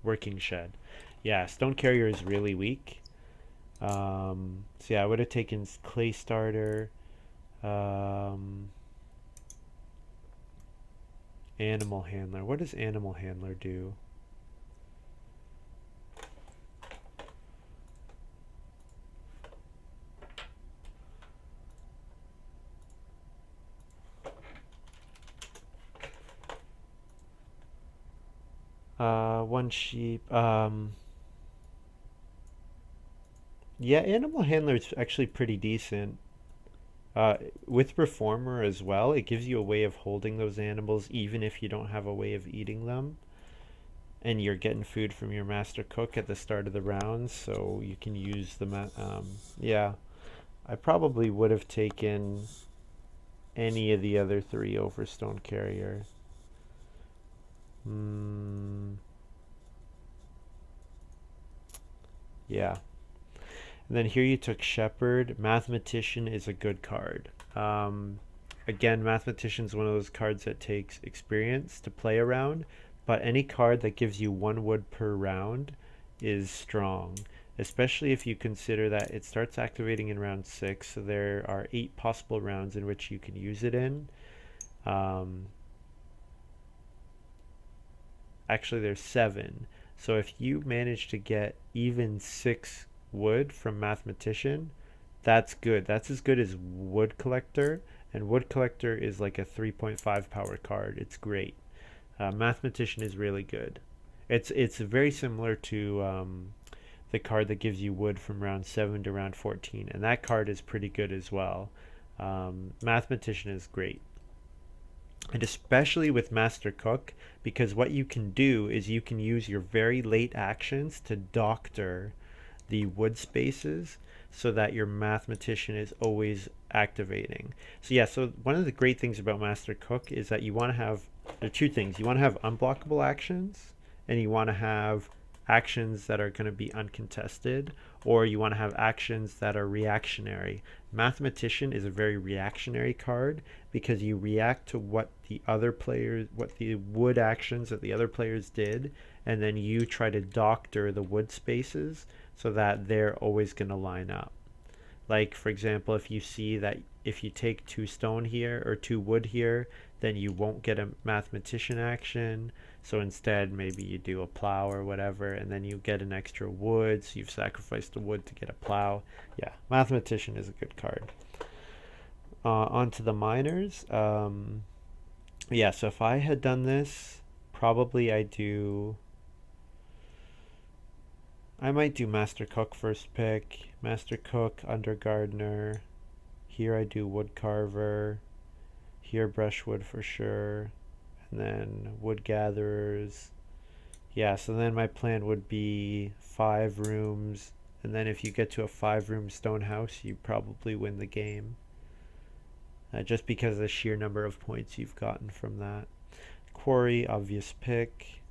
Working Shed. Yeah, stone carrier is really weak. So yeah, I would have taken clay starter, um, animal handler. What does animal handler do? One sheep. Yeah, animal handler is actually pretty decent. With reformer as well, it gives you a way of holding those animals even if you don't have a way of eating them, and you're getting food from your master cook at the start of the round, so you can use yeah, I probably would have taken any of the other 3 over stone carrier. Yeah. And then here you took shepherd. Mathematician is a good card. Again, mathematician is one of those cards that takes experience to play around, but any card that gives you 1 wood per round is strong, especially if you consider that it starts activating in round 6, so there are 8 possible rounds in which you can use it in. Actually, there's 7. So if you manage to get even 6 wood from mathematician, that's good. That's as good as wood collector, and wood collector is like a 3.5 power card. It's great. Mathematician is really good. It's very similar to the card that gives you wood from round 7 to round 14, and that card is pretty good as well. Mathematician is great, and especially with Master Cook, because what you can do is you can use your very late actions to doctor the wood spaces so that your mathematician is always activating. So yeah, so one of the great things about Master Cook is that you want to have, there are 2 things. You want to have unblockable actions, and you want to have actions that are going to be uncontested, or you want to have actions that are reactionary. Mathematician is a very reactionary card because you react to what the wood actions that the other players did, and then you try to doctor the wood spaces so that they're always going to line up. Like, for example, if you see that if you take 2 stone here or 2 wood here, then you won't get a mathematician action. So instead, maybe you do a plow or whatever, and then you get an extra wood. So you've sacrificed a wood to get a plow. Yeah, mathematician is a good card. On to the miners. Yeah, so if I had done this, probably I might do Master Cook first pick, Master Cook, Under Gardener. Here I do Wood Carver. Here Brushwood for sure. And then Wood Gatherers. Yeah, so then my plan would be 5 rooms. And then if you get to a 5-room stone house, you probably win the game. Just because of the sheer number of points you've gotten from that. Quarry, obvious pick.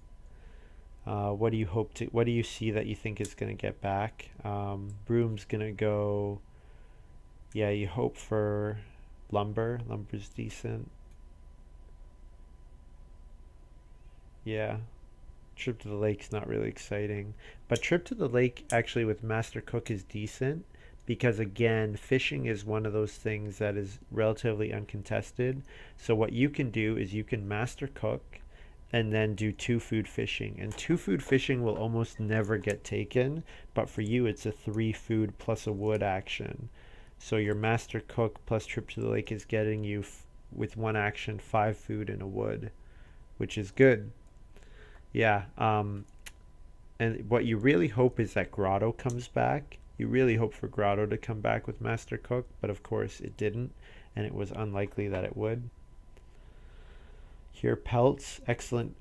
What do you see that you think is going to get back? Broom's going to go, yeah, you hope for lumber. Lumber's decent. Yeah. Trip to the lake's not really exciting. But trip to the lake actually with Master Cook is decent because again, fishing is one of those things that is relatively uncontested. So what you can do is you can Master Cook and then do 2 food fishing. And 2 food fishing will almost never get taken, but for you it's a 3 food plus a wood action. So your Master Cook plus trip to the lake is getting you with 1 action 5 food and a wood, which is good. Yeah, and what you really hope is that Grotto comes back. You really hope for Grotto to come back with Master Cook, but of course it didn't, and it was unlikely that it would. Here, Pelts, excellent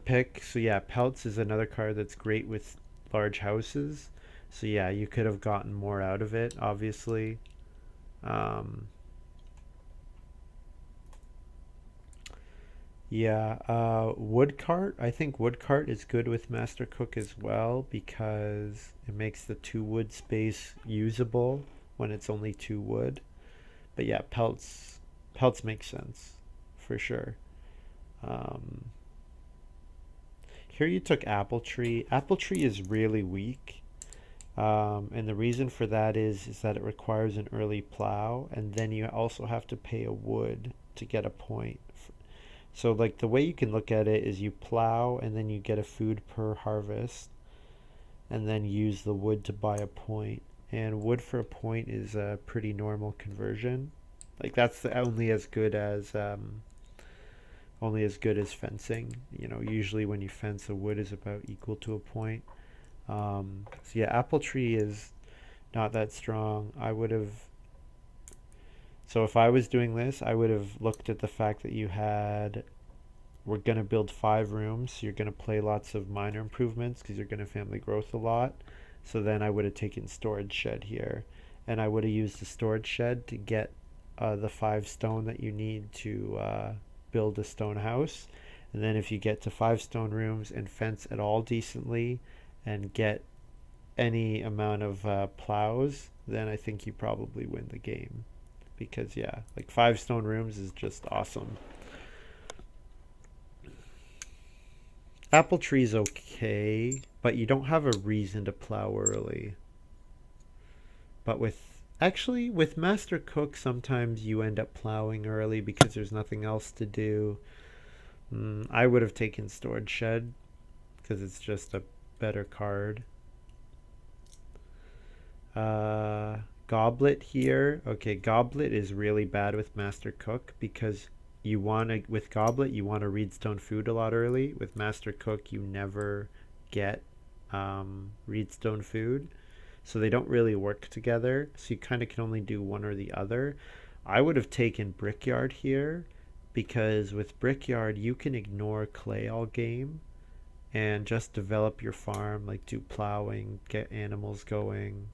pick. So yeah, Pelts is another card that's great with large houses. So yeah, you could have gotten more out of it, obviously. Um, Yeah, Woodcart. I think Woodcart is good with Master Cook as well because it makes the 2 wood space usable when it's only 2 wood. But yeah, pelts makes sense for sure. Um, Here you took Apple Tree. Apple Tree is really weak. And the reason for that is that it requires an early plow, and then you also have to pay a wood to get a point. So like the way you can look at it is you plow and then you get a food per harvest and then use the wood to buy a point. And wood for a point is a pretty normal conversion. Like that's only as good as fencing. You know, usually when you fence, a wood is about equal to a point. So yeah, apple tree is not that strong. So if I was doing this, I would have looked at the fact that we're going to build 5 rooms. So you're going to play lots of minor improvements because you're going to family growth a lot. So then I would have taken storage shed here. And I would have used the storage shed to get the 5 stone that you need to build a stone house. And then if you get to 5 stone rooms and fence at all decently and get any amount of plows, then I think you probably win the game. Because yeah, like 5 stone rooms is just awesome. Apple tree's okay, but you don't have a reason to plow early. But with Master Cook, sometimes you end up plowing early because there's nothing else to do. I would have taken Storage Shed because it's just a better card. Goblet here. Okay, Goblet is really bad with Master Cook because with Goblet you want to read Stone Food a lot early. With Master Cook you never get read Stone Food, so they don't really work together. So you kind of can only do one or the other. I would have taken Brickyard here because with Brickyard you can ignore clay all game and just develop your farm, like do plowing, get animals going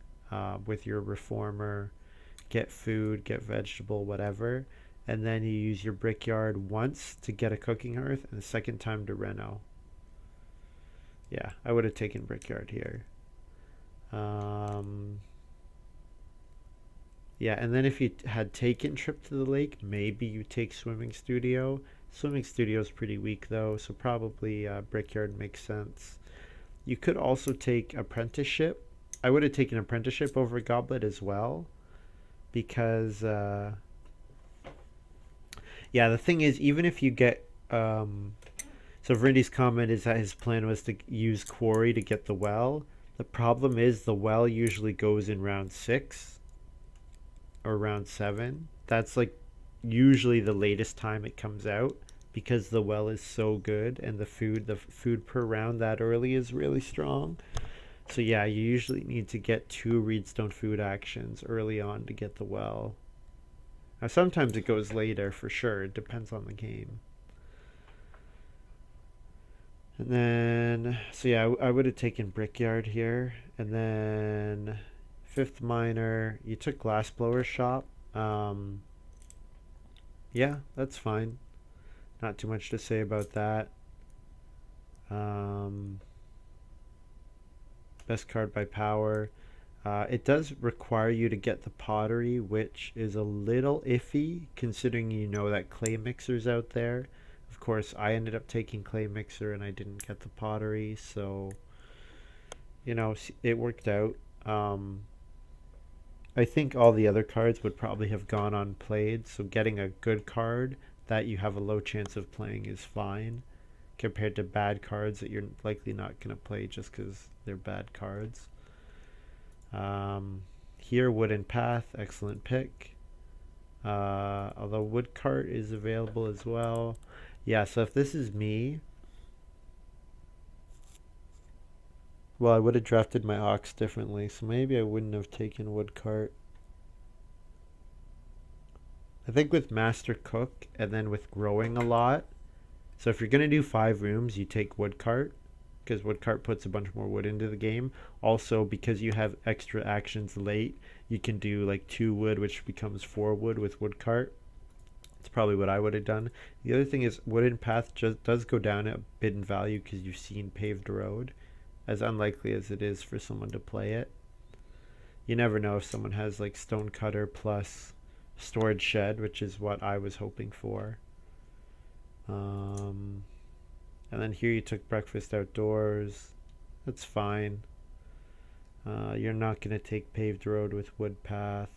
with your reformer, get food, get vegetable, whatever, and then you use your brickyard once to get a cooking hearth and the second time to reno. Yeah, I would have taken brickyard here. Um, yeah, and then if you had taken trip to the lake, maybe you take swimming studio. Swimming studio is pretty weak though, so probably brickyard makes sense. You could also take apprenticeship. I would have taken apprenticeship over goblet as well because yeah, the thing is, even if you get so Virindi's comment is that his plan was to use quarry to get the well. The problem is the well usually goes in round 6 or round 7. That's like usually the latest time it comes out because the well is so good and the food per round that early is really strong. So yeah, you usually need to get 2 reedstone food actions early on to get the well. Now sometimes it goes later for sure. It depends on the game. And then so yeah, I would have taken brickyard here, and then fifth miner. You took glassblower shop. Um, yeah, that's fine. Not too much to say about that. Um, best card by power. It does require you to get the pottery, which is a little iffy considering you know that clay mixer's out there. Of course, I ended up taking clay mixer and I didn't get the pottery, so it worked out. Um, I think all the other cards would probably have gone unplayed, so getting a good card that you have a low chance of playing is fine compared to bad cards that you're likely not going to play just because they're bad cards. Here, Wooden Path, excellent pick. Although Wood Cart is available as well. Yeah, so if this is me, well, I would have drafted my ox differently, so maybe I wouldn't have taken Wood Cart. I think with Master Cook and then with growing a lot, so if you're going to do 5 rooms, you take Wood Cart because wood cart puts a bunch more wood into the game. Also, because you have extra actions late, you can do like 2 wood, which becomes 4 wood with wood cart. It's probably what I would have done. The other thing is wooden path just does go down a bit in value because you've seen paved road, as unlikely as it is for someone to play it. You never know if someone has like stone cutter plus storage shed, which is what I was hoping for. And then here you took breakfast outdoors. That's fine. You're not going to take paved road with wood path.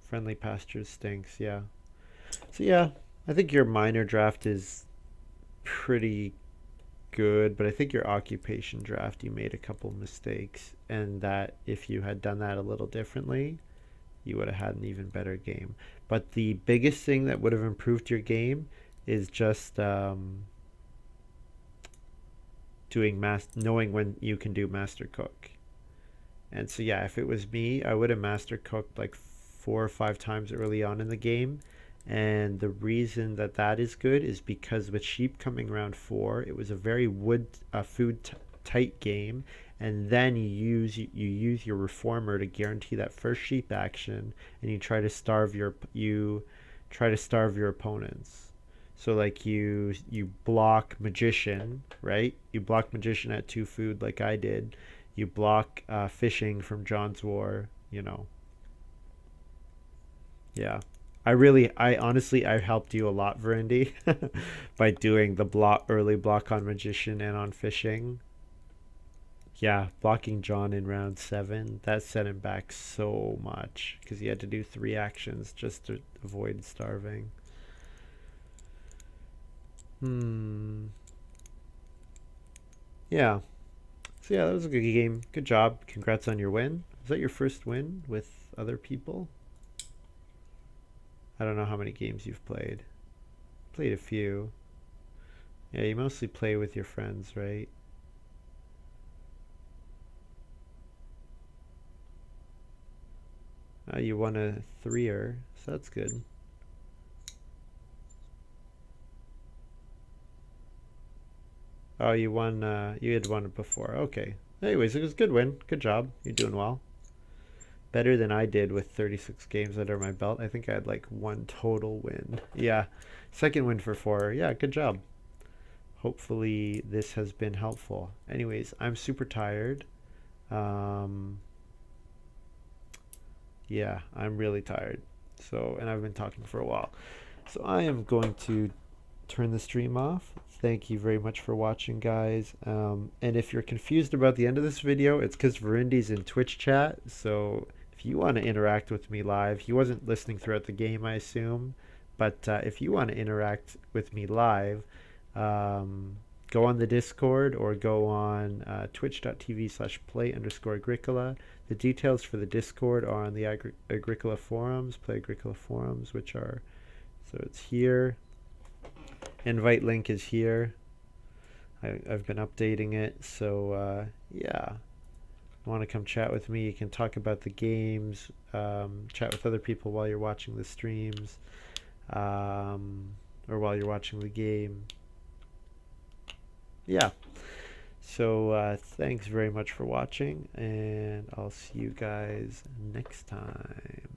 Friendly pastures stinks, yeah. So yeah, I think your minor draft is pretty good, but I think your occupation draft you made a couple mistakes, and that if you had done that a little differently, you would have had an even better game. But the biggest thing that would have improved your game is just knowing when you can do master cook. And so yeah, if it was me, I would have master cooked like 4 or 5 times early on in the game. And the reason that that is good is because with sheep coming round 4, it was a very food tight game, and then you use your reformer to guarantee that first sheep action, and you try to starve your opponents. So like you block magician, right? You block magician at 2 food like I did. You block fishing from jonswar, Yeah. I honestly, I helped you a lot, Virindi, by doing the early block on magician and on fishing. Yeah, blocking John in round 7, that set him back so much because he had to do 3 actions just to avoid starving. Yeah. So yeah, that was a good game. Good job. Congrats on your win. Was that your first win with other people? I don't know how many games you've played. Played a few. Yeah, you mostly play with your friends, right? You won a 3-er, so that's good. Oh, you had won it before. Okay. Anyways, it was a good win. Good job. You're doing well. Better than I did with 36 games under my belt. I think I had like 1 total win. Yeah. Second win for 4. Yeah, good job. Hopefully this has been helpful. Anyways, I'm super tired. Um, yeah, I'm really tired. And I've been talking for a while. So I am going to turn the stream off. Thank you very much for watching, guys. And if you're confused about the end of this video, it's because Virindi's in Twitch chat. So if you want to interact with me live, he wasn't listening throughout the game, I assume. But if you want to interact with me live, go on the Discord or go on twitch.tv/play_agricola. The details for the Discord are on the Agricola forums, Play-agricola forums, which are, so it's here. Invite link is here. I've been updating it, so yeah. Want to come chat with me? You can talk about the games, chat with other people while you're watching the streams, or while you're watching the game. Yeah. So thanks very much for watching, and I'll see you guys next time.